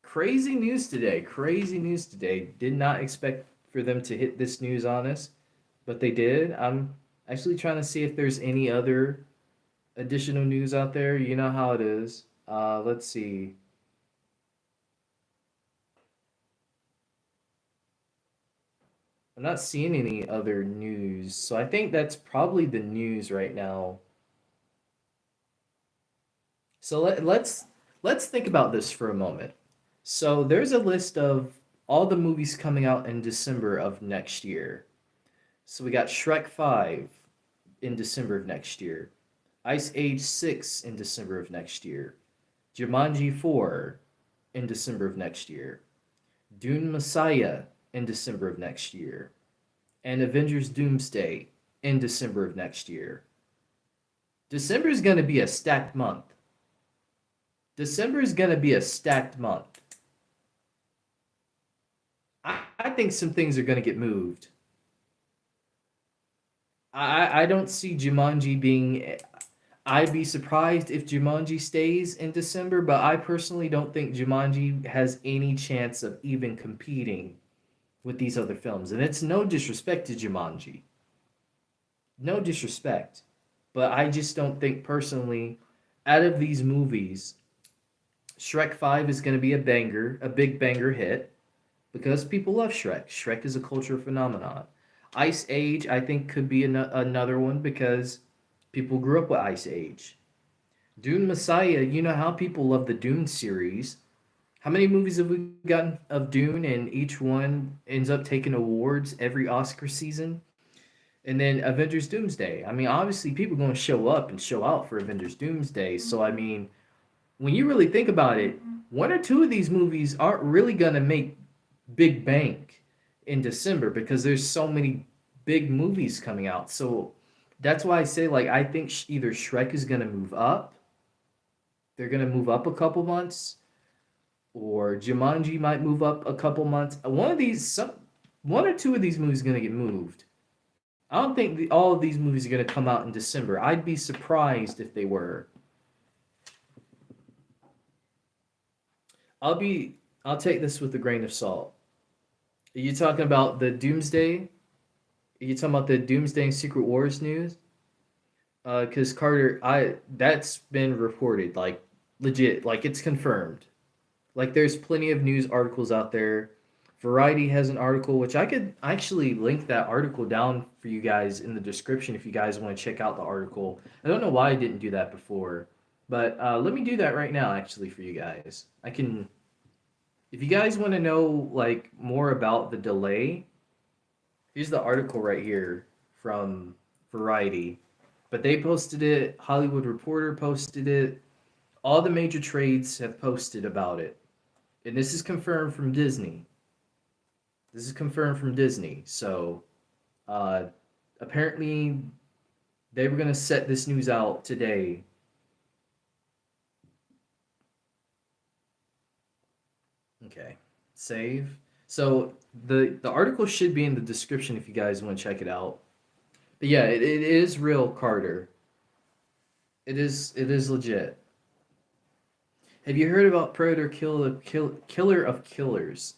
crazy news today. Crazy news today. Did not expect for them to hit this news on us, but they did. I'm actually trying to see if there's any other additional news out there. You know how it is. Let's see. I'm not seeing any other news, so I think that's probably the news right now. So let's think about this for a moment. So there's a list of all the movies coming out in December of next year. So we got Shrek 5 in December of next year, Ice Age 6 in December of next year, Jumanji 4 in December of next year, Dune Messiah in December of next year, and Avengers Doomsday in December of next year. December is going to be a stacked month. December is going to be a stacked month. I think some things are going to get moved. I don't see Jumanji being. I'd be surprised if Jumanji stays in December, but I personally don't think Jumanji has any chance of even competing with these other films. And it's no disrespect to Jumanji. No disrespect. But I just don't think personally, out of these movies, Shrek 5 is going to be a banger, a big banger hit, because people love Shrek. Shrek is a cultural phenomenon. Ice Age, I think, could be another one because people grew up with Ice Age. Dune Messiah, you know how people love the Dune series. How many movies have we gotten of Dune, and each one ends up taking awards every Oscar season? And then Avengers Doomsday. I mean, obviously, people are going to show up and show out for Avengers Doomsday. So, I mean, when you really think about it, one or two of these movies aren't really going to make big bank in December because there's so many big movies coming out. So that's why I say, like, I think either Shrek is going to move up they're gonna move up a couple months, or Jumanji might move up a couple months. One or two of these movies are gonna get moved. I don't think all of these movies are gonna come out in December. I'd be surprised if they were. I'll be. I'll take this with a grain of salt. Are you talking about the Doomsday? Are you talking about the Doomsday and Secret Wars news? Because Carter, I that's been reported, like legit, like it's confirmed. Like there's plenty of news articles out there. Variety has an article, which I could actually link that article down for you guys in the description if you guys want to check out the article. I don't know why I didn't do that before, but let me do that right now actually for you guys. I can, if you guys want to know like more about the delay, here's the article right here from Variety. But they posted it, Hollywood Reporter posted it, all the major trades have posted about it. And this is confirmed from Disney. This is confirmed from Disney. So uh, apparently they were gonna set this news out today. Okay, save. So the article should be in the description if you guys want to check it out. But yeah, it is real, Carter. It is legit. Have you heard about Predator Killer of Killers?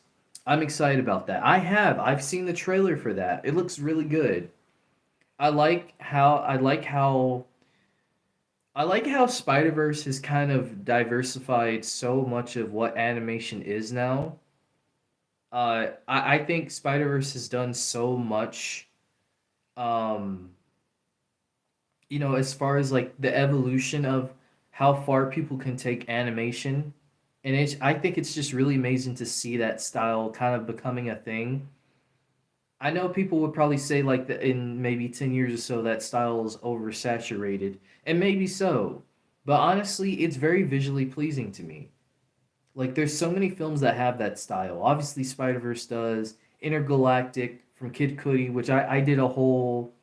I'm excited about that. I have. I've seen the trailer for that. It looks really good. I like how Spider Verse has kind of diversified so much of what animation is now. I think Spider Verse has done so much. Um, as far as like the evolution of how far people can take animation, and I think it's just really amazing to see that style kind of becoming a thing. I know people would probably say like that in maybe 10 years or so that style is oversaturated, and maybe so. But honestly, it's very visually pleasing to me. Like there's so many films that have that style. Obviously Spider-Verse does, Intergalactic from Kid Cudi, which I did a whole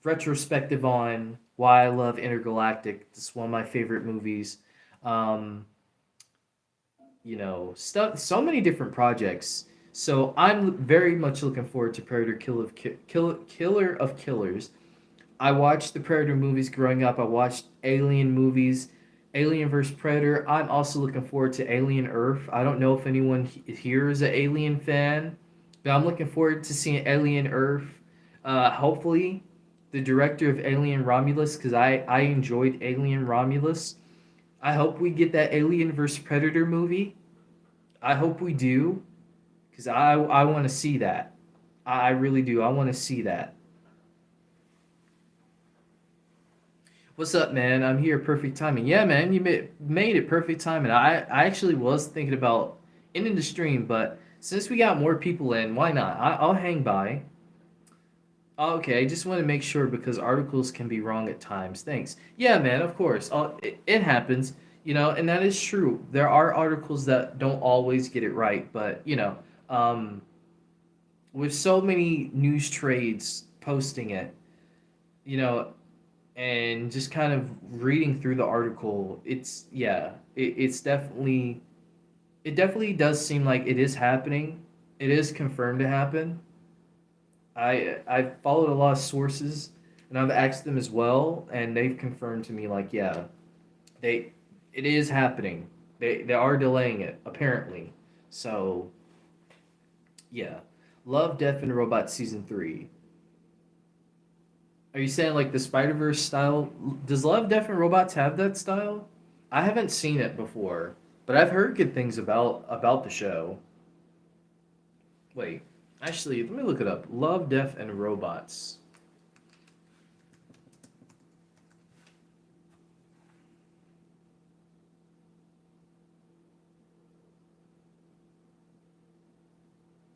retrospective on why I love Intergalactic. It's one of my favorite movies. Um, stuff, so many different projects. So I'm very much looking forward to Predator Killer of Killers. I watched the Predator movies growing up. I watched Alien movies, Alien vs Predator. I'm also looking forward to Alien Earth. I don't know if anyone here is an Alien fan, but I'm looking forward to seeing Alien Earth. Hopefully, the director of Alien Romulus, because I enjoyed Alien Romulus. I hope we get that Alien vs Predator movie. I hope we do, because I want to see that. I really do. I want to see that. What's up, man? I'm here. Perfect timing. Yeah, man, you made it perfect timing. I actually was thinking about ending the stream, but since we got more people in, why not? I'll hang by. Oh, okay, I just want to make sure because articles can be wrong at times. Thanks. Yeah, man, of course. It happens, and that is true. There are articles that don't always get it right, but, um, with so many news trades posting it, you know, and just kind of reading through the article, it definitely does seem like it is happening. It is confirmed to happen. I've followed a lot of sources and I've asked them as well, and they've confirmed to me like, yeah, they it is happening. They are delaying it apparently. So yeah, Love, Death, and Robot season 3. Are you saying like the Spider Verse style? Does Love, Death, and Robots have that style? I haven't seen it before, but I've heard good things about the show. Wait, actually, let me look it up. Love, Death, and Robots.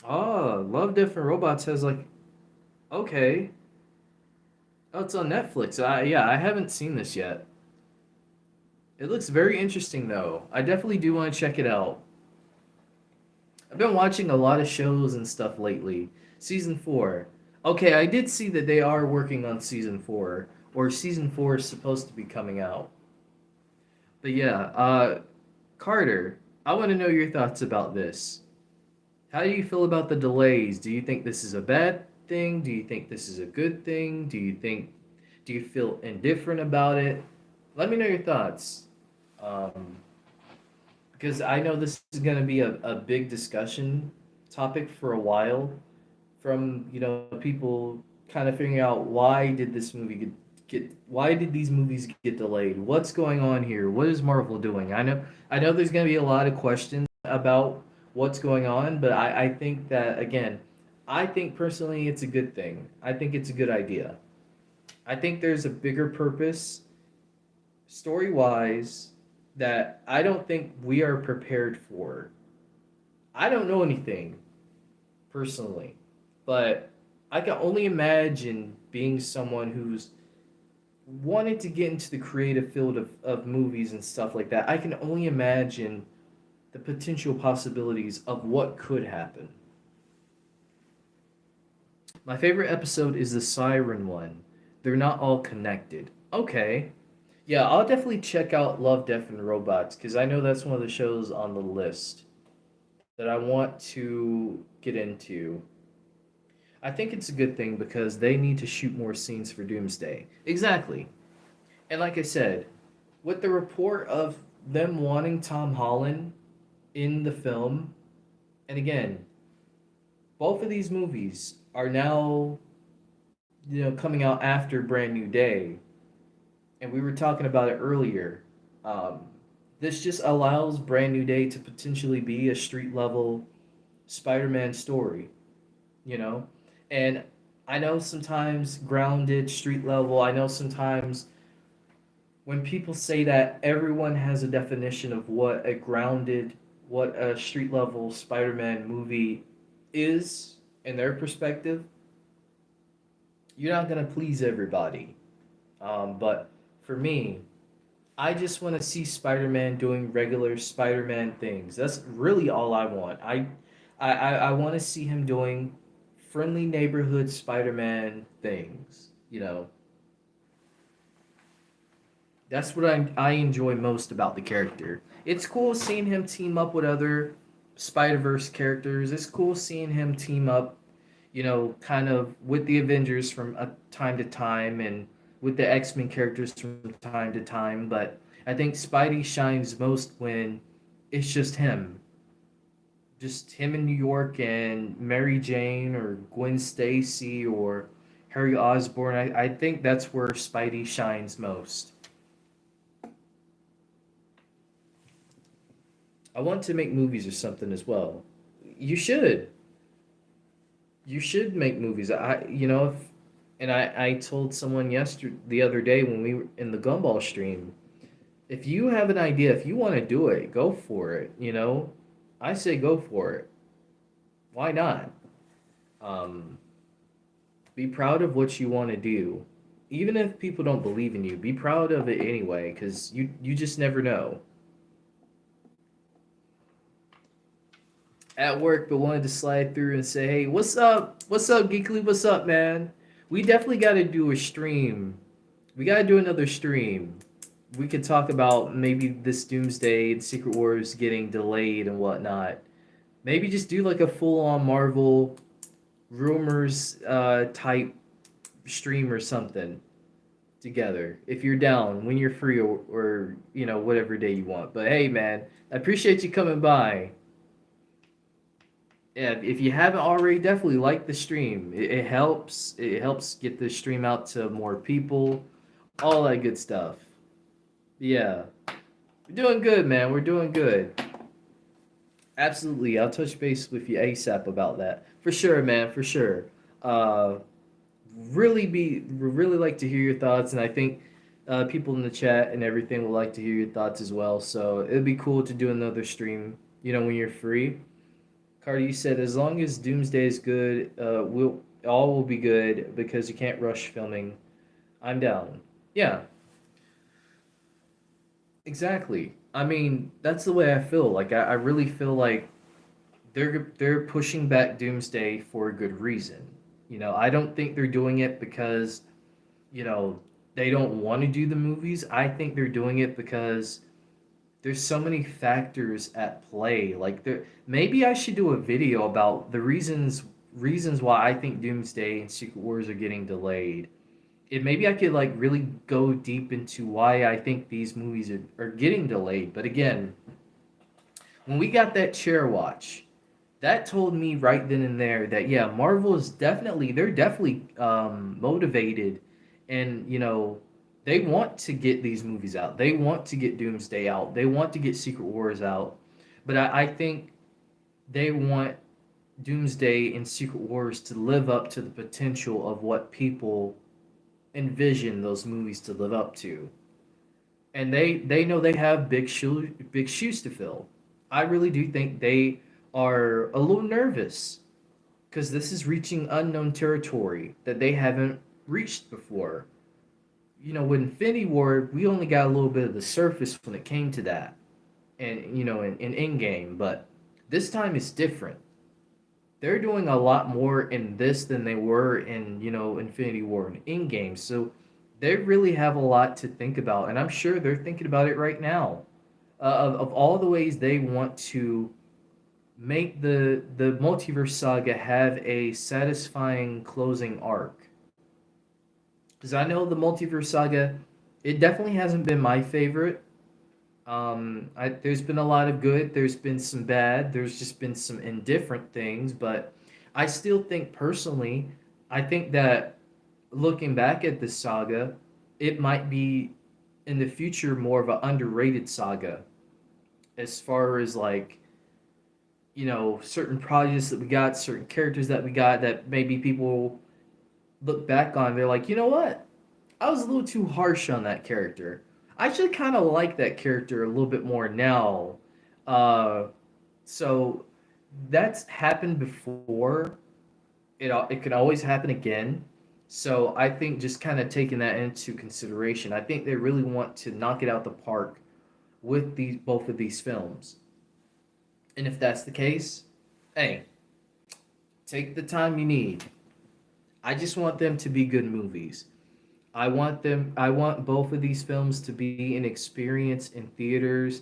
Oh, Love, Death, and Robots has like okay. Oh, it's on Netflix. Yeah, I haven't seen this yet. It looks very interesting though. I definitely do want to check it out. I've been watching a lot of shows and stuff lately. Season 4. Okay, I did see that they are working on season 4, or season 4 is supposed to be coming out. But yeah, Carter, I want to know your thoughts about this. How do you feel about the delays? Do you think this is a bad thing? Do you think this is a good thing? Do you feel indifferent about it? Let me know your thoughts. Um, because I know this is going to be a big discussion topic for a while from, people kind of figuring out why did this movie get why did these movies get delayed? What's going on here? What is Marvel doing? I know there's going to be a lot of questions about what's going on, but I think that again, I think personally it's a good thing. I think it's a good idea. I think there's a bigger purpose story wise that I don't think we are prepared for. I don't know anything personally, but I can only imagine being someone who's wanted to get into the creative field of movies and stuff like that. I can only imagine the potential possibilities of what could happen. My favorite episode is the Siren one. They're not all connected. Okay. Yeah, I'll definitely check out Love, Death, and Robots because I know that's one of the shows on the list that I want to get into. I think it's a good thing because they need to shoot more scenes for Doomsday. Exactly. And like I said, with the report of them wanting Tom Holland in the film, and again, both of these movies are now, coming out after Brand New Day, and we were talking about it earlier. Um, this just allows Brand New Day to potentially be a street level Spider-Man story, you know? And I know sometimes grounded, street level, I know sometimes when people say that, everyone has a definition of what a street level Spider-Man movie is in their perspective. You're not gonna please everybody. But for me, I just want to see Spider-Man doing regular Spider-Man things. That's really all I want. I want to see him doing friendly neighborhood Spider-Man things. That's what I enjoy most about the character. It's cool seeing him team up with other Spider-Verse characters. It's cool seeing him team up, kind of with the Avengers from time to time and with the X-Men characters from time to time. But I think Spidey shines most when it's just him. Just him in New York and Mary Jane or Gwen Stacy or Harry Osborn. I think that's where Spidey shines most. I want to make movies or something as well. You should. You should make movies. And I told someone the other day when we were in the Gumball stream, if you have an idea, if you want to do it, go for it. I say go for it. Why not? Um, be proud of what you want to do, even if people don't believe in you. Be proud of it anyway, because you just never know. At work, but wanted to slide through and say, "Hey, what's up? What's up, Geekly? What's up, man? We definitely got to do a stream. We got to do another stream. We could talk about maybe this Doomsday and Secret Wars getting delayed and whatnot. Maybe just do like a full-on Marvel rumors type stream or something together. If you're down, when you're free, or whatever day you want. But hey, man, I appreciate you coming by. Yeah, if you haven't already, definitely like the stream. It helps. It helps get the stream out to more people. All that good stuff. Yeah, we're doing good, man. We're doing good. Absolutely, I'll touch base with you ASAP about that for sure, man. For sure. Uh, really like to hear your thoughts, and I think people in the chat and everything would like to hear your thoughts as well. So it'd be cool to do another stream. When you're free. Carter, you said as long as Doomsday is good, we'll all will be good because you can't rush filming. I'm down. Yeah, exactly. I mean, that's the way I feel. Like I really feel like they're pushing back Doomsday for a good reason. I don't think they're doing it because, you know, they don't want to do the movies. I think they're doing it because there's so many factors at play. Like there, maybe I should do a video about the reasons why I think Doomsday and Secret Wars are getting delayed. It maybe I could like really go deep into why I think these movies are getting delayed. But again, when we got that chair watch, that told me right then and there that yeah, Marvel is definitely they're definitely motivated, and they want to get these movies out. They want to get Doomsday out. They want to get Secret Wars out, but I think they want Doomsday and Secret Wars to live up to the potential of what people envision those movies to live up to, and they know they have big shoes to fill. I really do think they are a little nervous because this is reaching unknown territory that they haven't reached before. With Infinity War, we only got a little bit of the surface when it came to that, and in Endgame, but this time it's different. They're doing a lot more in this than they were in Infinity War and Endgame, so they really have a lot to think about, and I'm sure they're thinking about it right now. Of all the ways they want to make the multiverse saga have a satisfying closing arc. Because I know the multiverse saga, it definitely hasn't been my favorite. There's been a lot of good. There's been some bad. There's just been some indifferent things. But I still think personally, I think that looking back at this saga, it might be in the future more of an underrated saga as far as like certain projects that we got, certain characters that we got that maybe people look back on. They're like, you know what? I was a little too harsh on that character. I should kind of like that character a little bit more now. Uh, so that's happened before. It could always happen again. So I think just kind of taking that into consideration, I think they really want to knock it out the park with these both of these films. And if that's the case, hey, take the time you need. I just want them to be good movies. I want both of these films to be an experience in theaters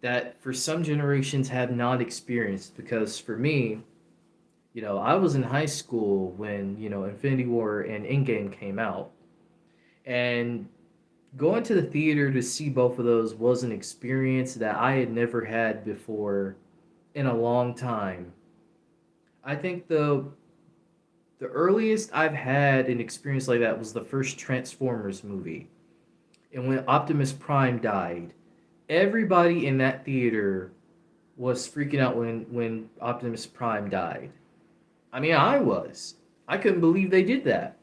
that for some generations have not experienced, because for me, I was in high school when, Infinity War and Endgame came out. And going to the theater to see both of those was an experience that I had never had before in a long time. I think the earliest I've had an experience like that was the first Transformers movie. And when Optimus Prime died, everybody in that theater was freaking out when Optimus Prime died. I mean, I was. I couldn't believe they did that.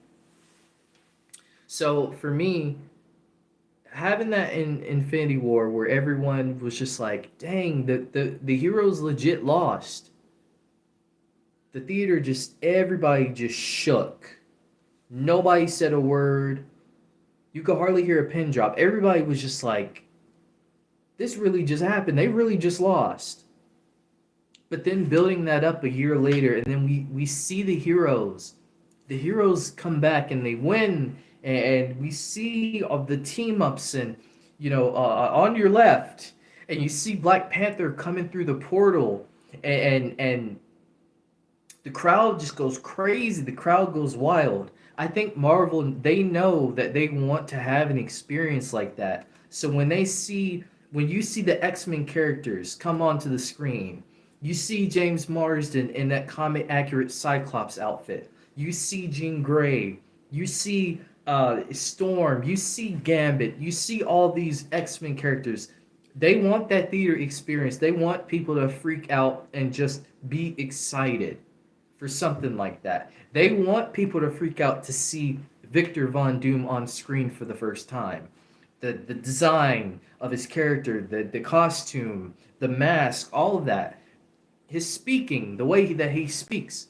So for me, having that in Infinity War where everyone was just like, dang, the heroes legit lost. The theater just, everybody just shook. Nobody said a word. You could hardly hear a pin drop. Everybody was just like, this really just happened. They really just lost. But then building that up a year later, and then we see the heroes. The heroes come back and they win, and we see of the team ups, and on your left, and you see Black Panther coming through the portal, and the crowd just goes crazy. The crowd goes wild. I think Marvel, they know that they want to have an experience like that. So when you see the X-Men characters come onto the screen, you see James Marsden in that comic accurate Cyclops outfit. You see Jean Grey. You see Storm. You see Gambit. You see all these X-Men characters. They want that theater experience. They want people to freak out and just be excited for something like that. They want people to freak out to see Victor Von Doom on screen for the first time. The design of his character, the costume, the mask, all of that. His speaking, the way that he speaks.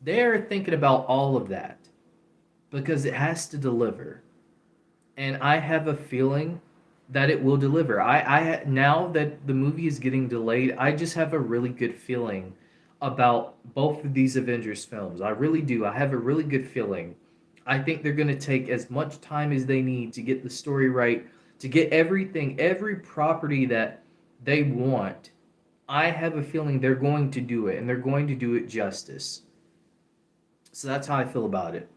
They're thinking about all of that because it has to deliver. And I have a feeling that it will deliver. Now that the movie is getting delayed, I just have a really good feeling about both of these Avengers films. I really do. I have a really good feeling. I think they're going to take as much time as they need to get the story right, to get everything, every property that they want. I have a feeling they're going to do it, and they're going to do it justice. So that's how I feel about it.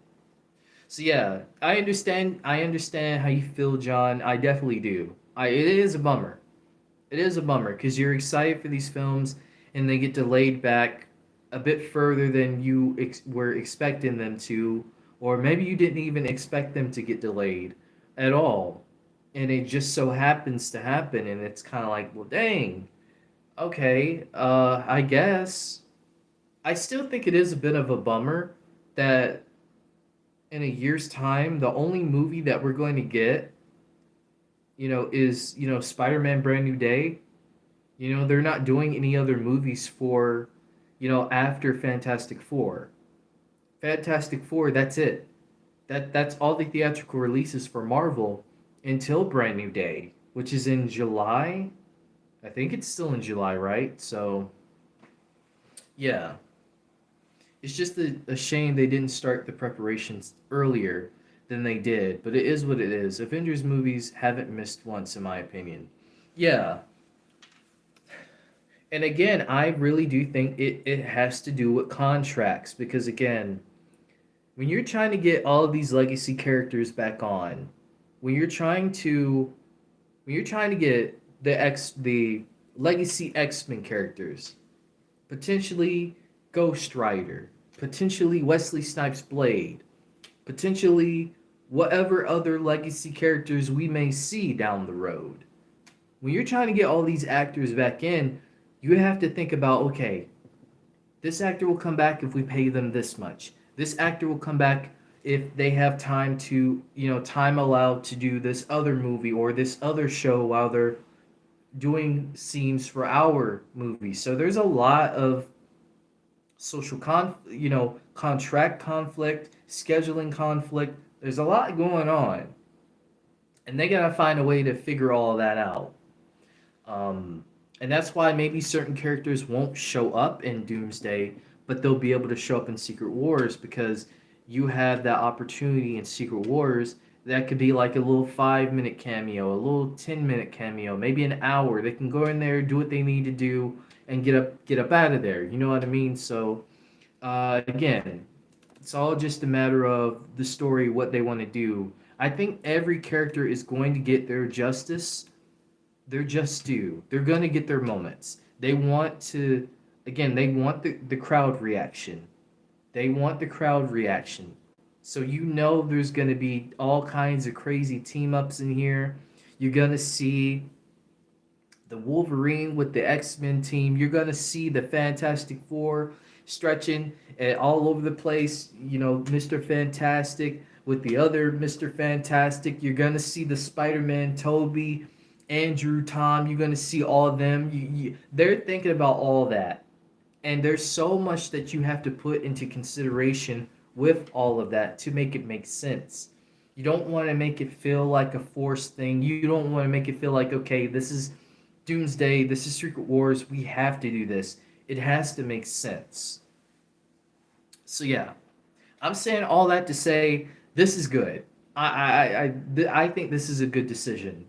So yeah, I understand. I understand how you feel, John. I definitely do. It is a bummer. It is a bummer because you're excited for these films, and they get delayed back a bit further than you were expecting them to, or maybe you didn't even expect them to get delayed at all, and it just so happens to happen, and it's kind of like, well, dang. Okay, I guess. I still think it is a bit of a bummer that in a year's time, the only movie that we're going to get, is, Spider-Man Brand New Day. They're not doing any other movies for, after Fantastic Four. Fantastic Four, that's it. That's all the theatrical releases for Marvel until Brand New Day, which is in July. I think it's still in July, right? So, yeah. It's just a shame they didn't start the preparations earlier than they did, but it is what it is. Avengers movies haven't missed once, in my opinion. Yeah, and again, I really do think it has to do with contracts because, again, when you're trying to get all of these legacy characters back on, when you're trying to when you're trying to get the legacy X-Men characters, potentially Ghost Rider, potentially Wesley Snipes Blade, potentially whatever other legacy characters we may see down the road. When you're trying to get all these actors back in, you have to think about, okay, this actor will come back if we pay them this much. This actor will come back if they have time to, time allowed to do this other movie or this other show while they're doing scenes for our movie. So there's a lot of contract conflict, scheduling conflict. There's a lot going on, and they gotta find a way to figure all that out. And that's why maybe certain characters won't show up in Doomsday, but they'll be able to show up in Secret Wars because you have that opportunity in Secret Wars. That could be like a little 5 minute cameo, a little 10 minute cameo, maybe an hour. They can go in there, do what they need to do, and get up out of there. You know what I mean? So again, it's all just a matter of the story, what they want to do. I think every character is going to get their justice, their just due. They're going to get their moments. They want to, again, they want the crowd reaction. They want the crowd reaction. So there's going to be all kinds of crazy team ups in here. You're going to see the Wolverine with the X-Men team. You're going to see the Fantastic Four stretching all over the place. Mr. Fantastic with the other Mr. Fantastic. You're going to see the Spider-Man, Toby, Andrew, Tom. You're going to see all of them. They're thinking about all that. And there's so much that you have to put into consideration with all of that to make it make sense. You don't want to make it feel like a forced thing. You don't want to make it feel like, okay, this is Doomsday, this is Secret Wars, we have to do this. It has to make sense. So yeah, I'm saying all that to say this is good. I think this is a good decision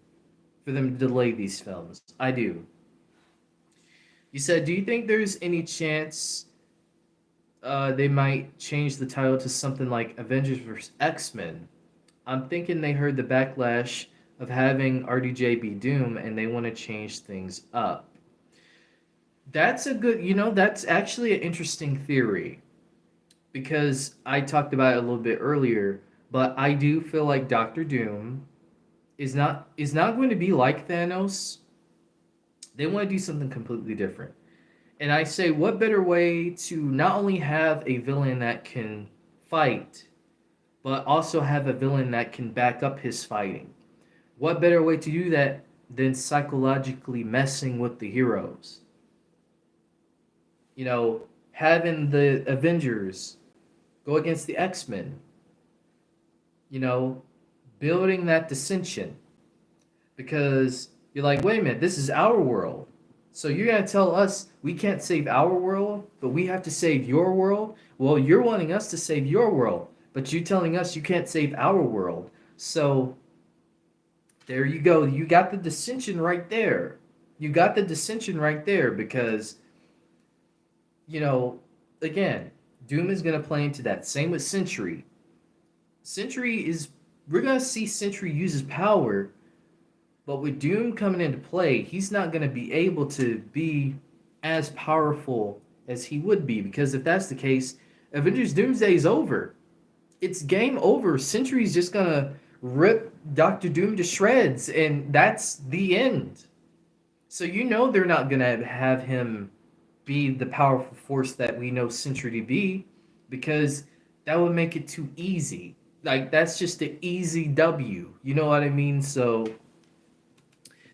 for them to delay these films. I do. You said, do you think there's any chance they might change the title to something like Avengers vs. X-Men? I'm thinking they heard the backlash of having RDJ be Doom and they want to change things up. That's that's actually an interesting theory because I talked about it a little bit earlier, but I do feel like Doctor Doom is not going to be like Thanos. They want to do something completely different. And I say, what better way to not only have a villain that can fight, but also have a villain that can back up his fighting? What better way to do that than psychologically messing with the heroes? Having the Avengers go against the X-Men, you know, building that dissension. Because you're like, wait a minute, this is our world. So you're going to tell us we can't save our world, but we have to save your world? Well, you're wanting us to save your world, but you're telling us you can't save our world. So There you go. You got the dissension right there. You got the dissension right there because, you know, again, Doom is going to play into that. Same with Sentry. Sentry is, we're going to see Sentry use his power, but with Doom coming into play, he's not going to be able to be as powerful as he would be because if that's the case, Avengers Doomsday is over. It's game over. Sentry's just going to rip Doctor Doom to shreds, and that's the end. So you know they're not gonna have him be the powerful force that we know Sentry to be, because that would make it too easy. Like that's just an easy W. You know what I mean? So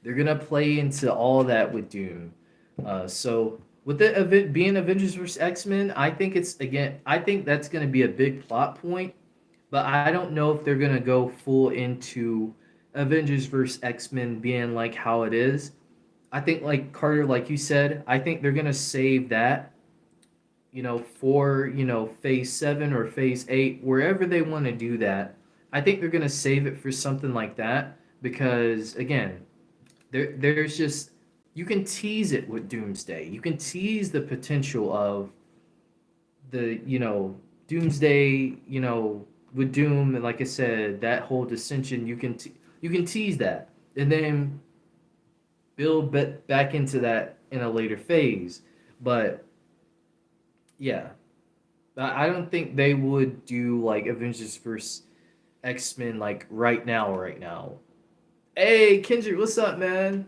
they're gonna play into all that with Doom. So with the event being Avengers vs X Men, I think it's again. I think that's gonna be a big plot point, but I don't know if they're gonna go full into Avengers vs X Men being like how it is. I think like Carter, like you said, I think they're gonna save that, for phase 7 or phase 8, wherever they want to do that. I think they're gonna save it for something like that because again, there's just you can tease it with Doomsday. You can tease the potential of the Doomsday, with Doom, and like I said, that whole dissension. You can tease that, and then build back into that in a later phase. But yeah, I don't think they would do like Avengers vs X Men like right now. Right now. Hey, Kendrick, what's up, man?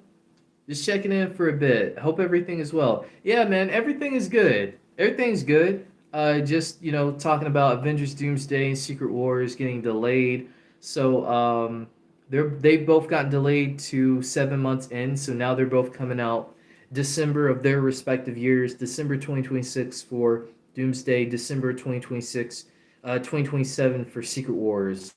Just checking in for a bit. Hope everything is well. Yeah, man, everything is good. Everything's good. Just talking about Avengers Doomsday and Secret Wars getting delayed. So they've both gotten delayed to 7 months in. So now they're both coming out December of their respective years. December 2026 for Doomsday. December 2026, 2027 for Secret Wars.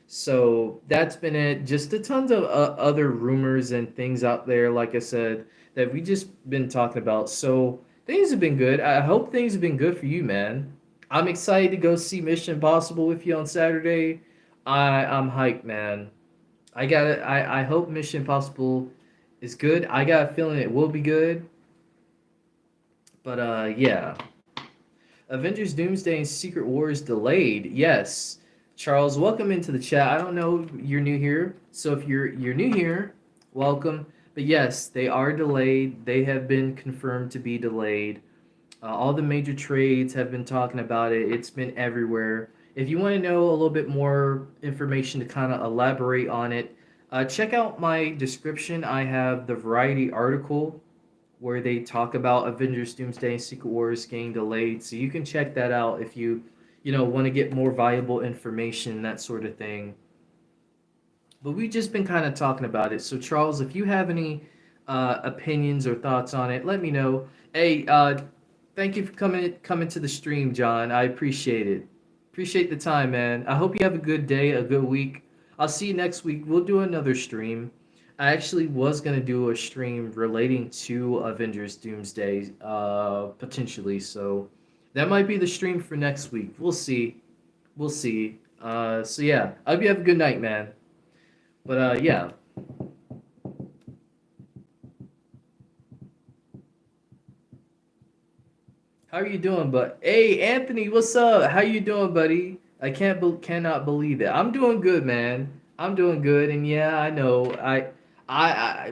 So that's been it. Just a tons of other rumors and things out there, like I said, that we just been talking about. So things have been good. I hope things have been good for you, man. I'm excited to go see Mission Impossible with you on Saturday. I'm hyped, man. I got it. I hope Mission Impossible is good. I got a feeling it will be good. But yeah. Avengers Doomsday and Secret Wars delayed. Yes. Charles, welcome into the chat. I don't know you're new here. So if you're new here, welcome. But yes, they are delayed. They have been confirmed to be delayed. All the major trades have been talking about it. It's been everywhere. If you want to know a little bit more information to kind of elaborate on it, check out my description. I have the Variety article where they talk about Avengers Doomsday and Secret Wars getting delayed. So you can check that out if you want to get more valuable information, that sort of thing. But we've just been kind of talking about it. So Charles, if you have any opinions or thoughts on it, let me know. Hey, thank you for coming to the stream, John. I appreciate it. Appreciate the time, man. I hope you have a good day, a good week. I'll see you next week. We'll do another stream. I actually was gonna do a stream relating to Avengers Doomsday, potentially. So that might be the stream for next week. We'll see. We'll see. So yeah, I hope you have a good night, man. But yeah. How are you doing, but hey, Anthony, what's up? How you doing, buddy? I cannot believe it. I'm doing good, man. I'm doing good, and yeah, I know.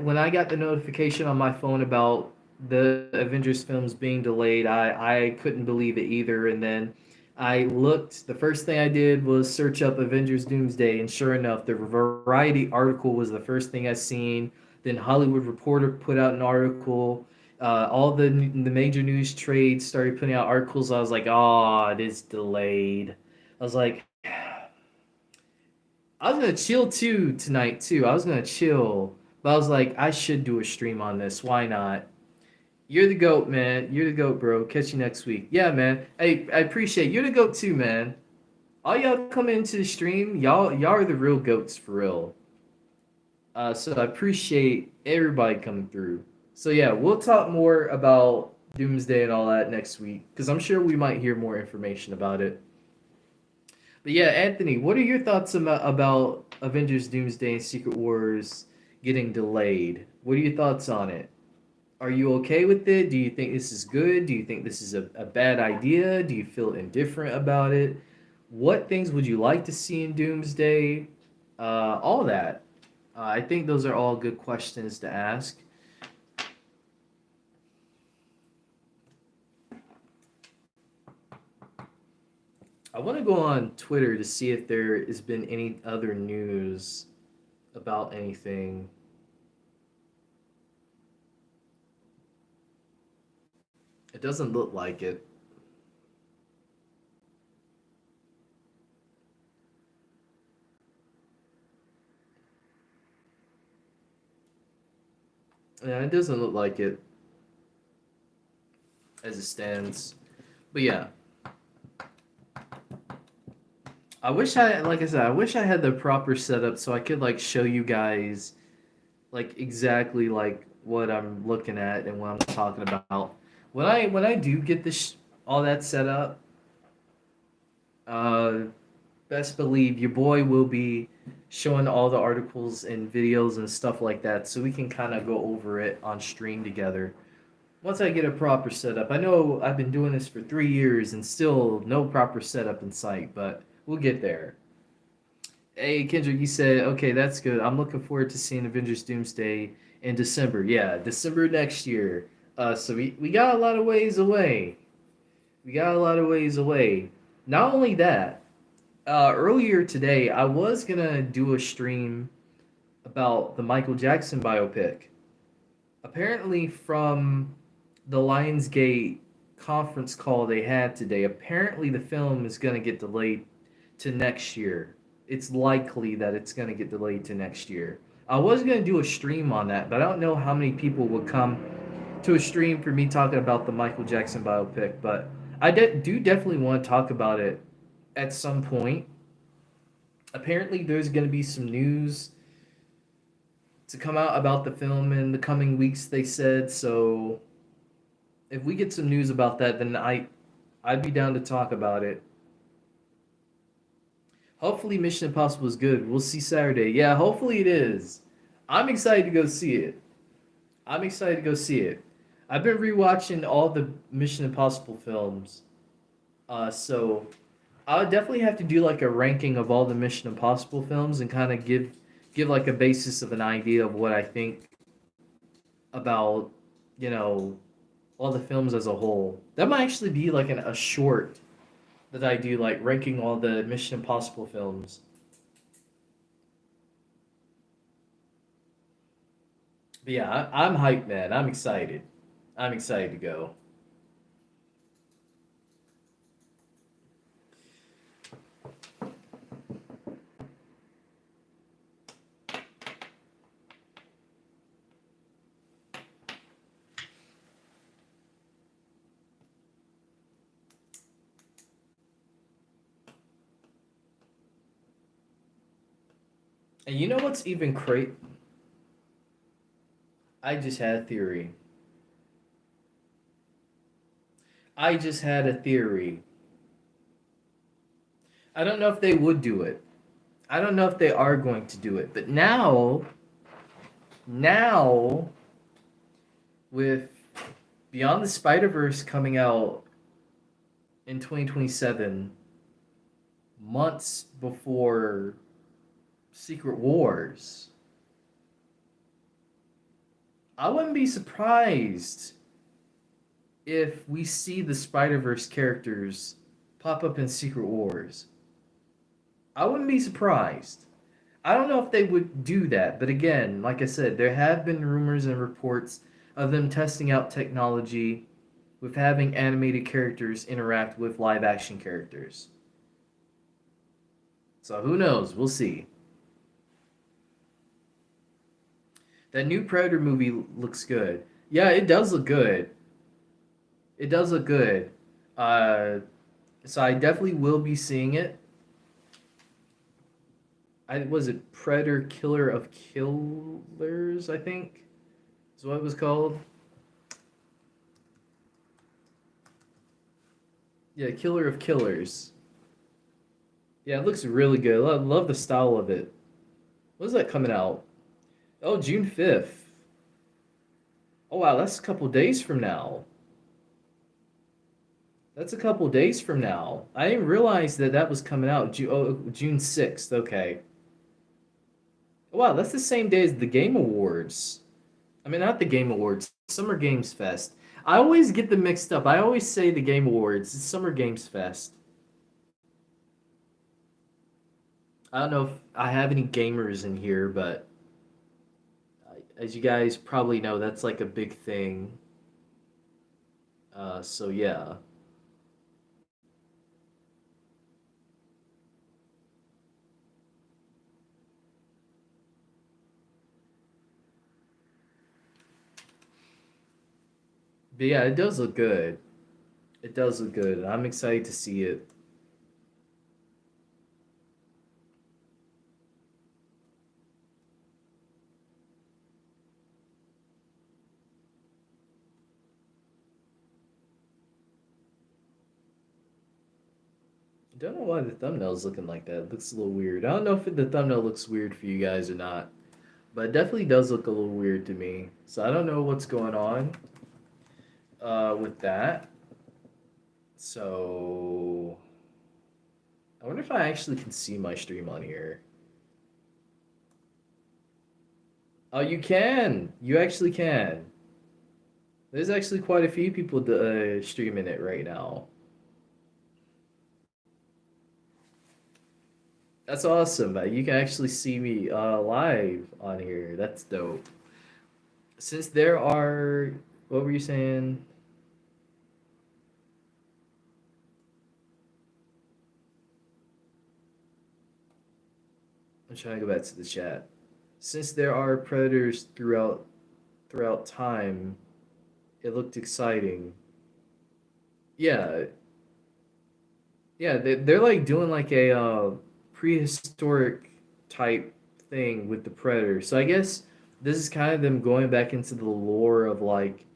When I got the notification on my phone about the Avengers films being delayed, I couldn't believe it either. And then I looked. The first thing I did was search up Avengers Doomsday, and sure enough, the Variety article was the first thing I seen. Then Hollywood Reporter put out an article. All the major news trades started putting out articles. I was like, oh, it is delayed. I was like, I was gonna chill too tonight too. I was gonna chill, but I was like, I should do a stream on this. Why not? You're the goat, man. You're the goat, bro. Catch you next week. Yeah, man. Hey, I appreciate you're the goat too, man. All y'all come into the stream. Y'all are the real goats for real. So I appreciate everybody coming through. So yeah, we'll talk more about Doomsday and all that next week because I'm sure we might hear more information about it. But yeah, Anthony, what are your thoughts about Avengers Doomsday and Secret Wars getting delayed? What are your thoughts on it? Are you okay with it? Do you think this is good? Do you think this is a bad idea? Do you feel indifferent about it? What things would you like to see in Doomsday? All that. I think those are all good questions to ask. I want to go on Twitter to see if there has been any other news about anything. It doesn't look like it. Yeah, it doesn't look like it as it stands. But yeah, I wish like I said, I wish I had the proper setup so I could like show you guys like exactly like what I'm looking at and what I'm talking about. When I do get this all that set up, uh, best believe your boy will be showing all the articles and videos and stuff like that, so we can kind of go over it on stream together. Once I get a proper setup, I know I've been doing this for 3 years and still no proper setup in sight, but we'll get there. Hey Kendrick, you said okay, that's good. I'm looking forward to seeing Avengers Doomsday in December. Yeah, December next year. So we got a lot of ways away. We got a lot of ways away. Not only that, earlier today I was gonna do a stream about the Michael Jackson biopic. Apparently, from the Lionsgate conference call they had today, apparently the film is gonna get delayed to next year. It's likely that it's going to get delayed to next year. I was going to do a stream on that, but I don't know how many people would come to a stream for me talking about the Michael Jackson biopic. But I do definitely want to talk about it at some point. Apparently, there's going to be some news to come out about the film in the coming weeks, they said. So if we get some news about that, then I'd be down to talk about it. Hopefully, Mission Impossible is good. We'll see Saturday. Yeah, hopefully it is. I'm excited to go see it. I'm excited to go see it. I've been rewatching all the Mission Impossible films, so I would definitely have to do like a ranking of all the Mission Impossible films and kind of give like a basis of an idea of what I think about you know all the films as a whole. That might actually be like a short that I do, like ranking all the Mission Impossible films. But yeah, I'm hyped, man. I'm excited. I'm excited to go. And you know what's even crazy? I just had a theory. I just had a theory. I don't know if they would do it. I don't know if they are going to do it. But now, with Beyond the Spider Verse coming out in 2027, months before Secret Wars, I wouldn't be surprised if we see the Spider Verse characters pop up in Secret Wars. I wouldn't be surprised. I don't know if they would do that, but again, like I said, there have been rumors and reports of them testing out technology with having animated characters interact with live action characters. So who knows? We'll see. That new Predator movie looks good. Yeah, it does look good. It does look good. Uh, so I definitely will be seeing it. I was it Predator Killer of Killers, I think is what it was called. Yeah, Killer of Killers. Yeah, it looks really good. Love the style of it. When's that coming out? Oh, June 5th. Oh wow, that's a couple days from now. That's a couple days from now. I didn't realize that that was coming out June 6th. Okay. Wow, that's the same day as the Game Awards. I mean, not the Game Awards, Summer Games Fest. I always get them mixed up. I always say the Game Awards. It's Summer Games Fest. I don't know if I have any gamers in here, but as you guys probably know, that's like a big thing. So yeah. But yeah, it does look good. It does look good. I'm excited to see it. Don't know why the thumbnail's looking like that. It looks a little weird. I don't know if the thumbnail looks weird for you guys or not, but it definitely does look a little weird to me. So I don't know what's going on with that. So I wonder if I actually can see my stream on here. Oh, you can. You actually can. There's actually quite a few people streaming it right now. That's awesome. You can actually see me live on here. That's dope. Since there are, what were you saying? I'm trying to go back to the chat. Since there are predators throughout time, it looked exciting. Yeah, yeah, they're like doing like a prehistoric type thing with the predator. So I guess this is kind of them going back into the lore of like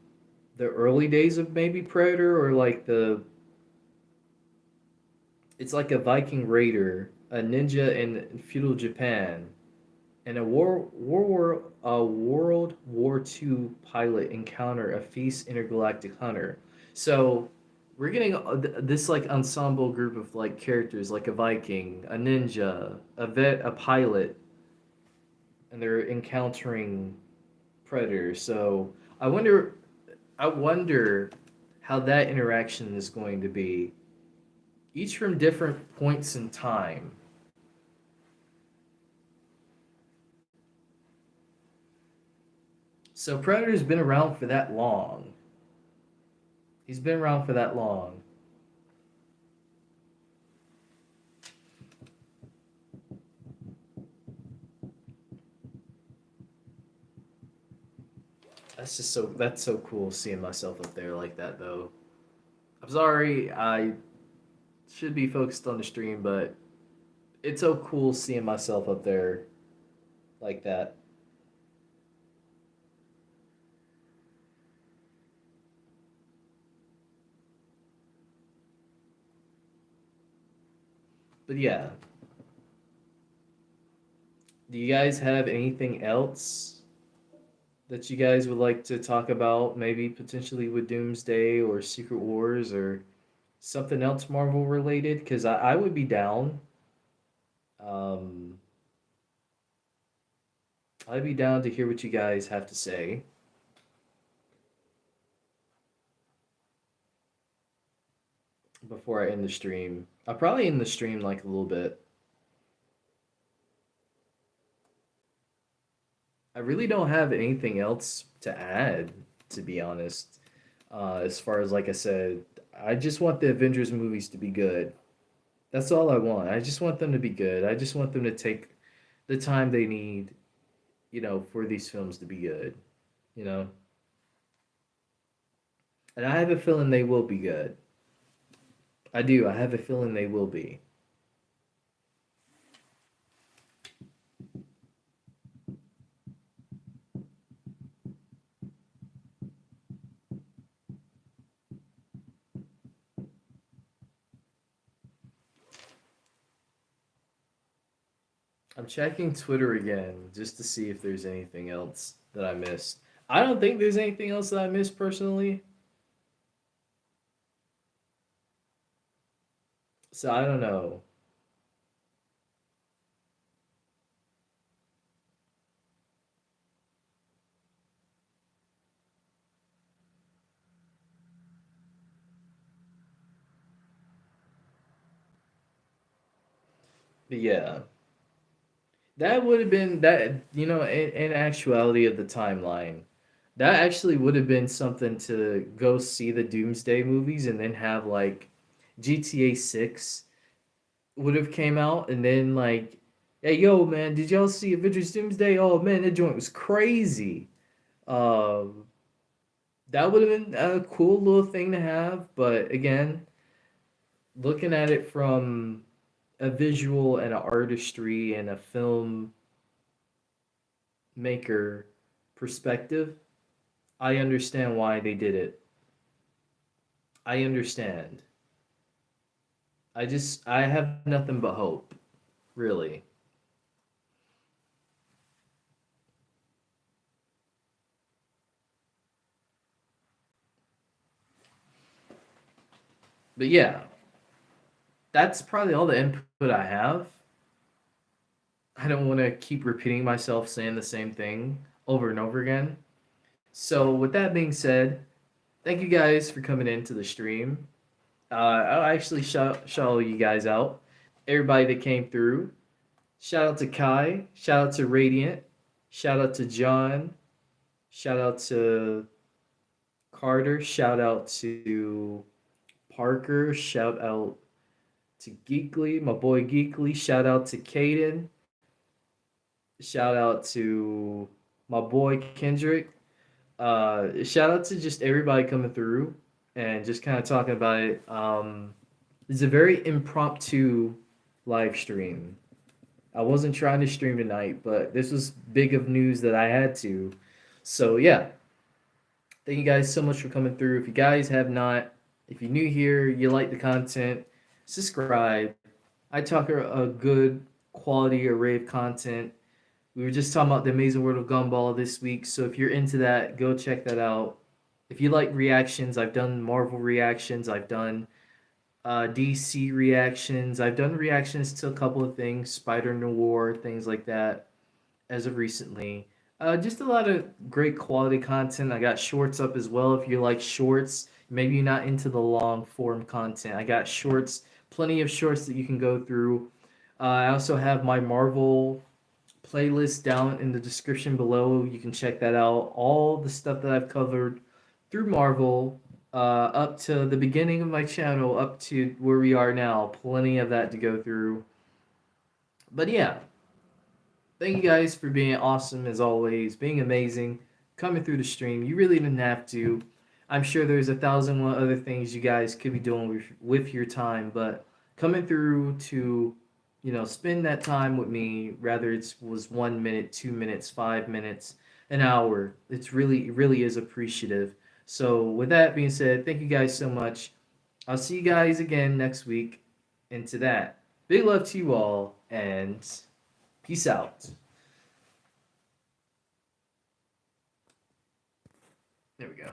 the early days of maybe Predator or like the it's like a Viking raider, a ninja in feudal Japan, and a World War II pilot encounter a feast intergalactic hunter. So we're getting this like ensemble group of like characters, like a Viking, a ninja, a pilot, and they're encountering predators. So I wonder, I wonder how that interaction is going to be. Each from different points in time. So Predator's been around for that long. He's been around for that long. That's so cool seeing myself up there like that though. I'm sorry, I should be focused on the stream, but it's so cool seeing myself up there like that. But yeah, do you guys have anything else that you guys would like to talk about? Maybe potentially with Doomsday or Secret Wars or something else Marvel related? Because I would be down. Um, I'd be down to hear what you guys have to say before I end the stream. I'll probably end the stream like a little bit. I really don't have anything else to add, to be honest. As far as like I said, I just want the Avengers movies to be good. That's all I want. I just want them to be good. I just want them to take the time they need, for these films to be good, you know? And I have a feeling they will be good. I do. I have a feeling they will be. I'm checking Twitter again just to see if there's anything else that I missed. I don't think there's anything else that I missed personally. So I don't know. But yeah, that would have been that, in actuality of the timeline. That actually would have been something to go see the Doomsday movies and then have like GTA 6 would have came out and then like, hey yo man, did y'all see Avengers Doomsday? Oh man, that joint was crazy. Um, that would have been a cool little thing to have, but again, looking at it from a visual and an artistry and a film maker perspective, I understand why they did it. I understand. I have nothing but hope, really. But yeah, that's probably all the input I have. I don't want to keep repeating myself saying the same thing over and over again. So, with that being said, thank you guys for coming into the stream. I'll actually shout you guys out. Everybody that came through. Shout out to Kai. Shout out to Radiant. Shout out to John. Shout out to Carter. Shout out to Parker. Shout out to Geekly, my boy Geekly. Shout out to Caden. Shout out to my boy Kendrick. Shout out to just everybody coming through and just kind of talking about it. It's a very impromptu live stream. I wasn't trying to stream tonight, but this was big of news that I had to. So yeah, thank you guys so much for coming through. If you guys have not, if you're new here, you like the content, subscribe. I talk a good quality array of content. We were just talking about the Amazing World of Gumball this week, so if you're into that, go check that out. If you like reactions, I've done Marvel reactions, I've done DC reactions, I've done reactions to a couple of things, Spider Noir, things like that, as of recently. Just a lot of great quality content. I got shorts up as well. If you like shorts, maybe you're not into the long form content. I got shorts, plenty of shorts that you can go through. I also have my Marvel playlist down in the description below. You can check that out. All the stuff that I've covered through Marvel, up to the beginning of my channel, up to where we are now. Plenty of that to go through. But yeah, thank you guys for being awesome as always, being amazing, coming through the stream. You really didn't have to. I'm sure there's a thousand one other things you guys could be doing with your time, but coming through to, spend that time with me, rather it was 1 minute, 2 minutes, 5 minutes, an hour. It really is appreciative. So with that being said, thank you guys so much. I'll see you guys again next week. And to that, big love to you all, and peace out. There we go.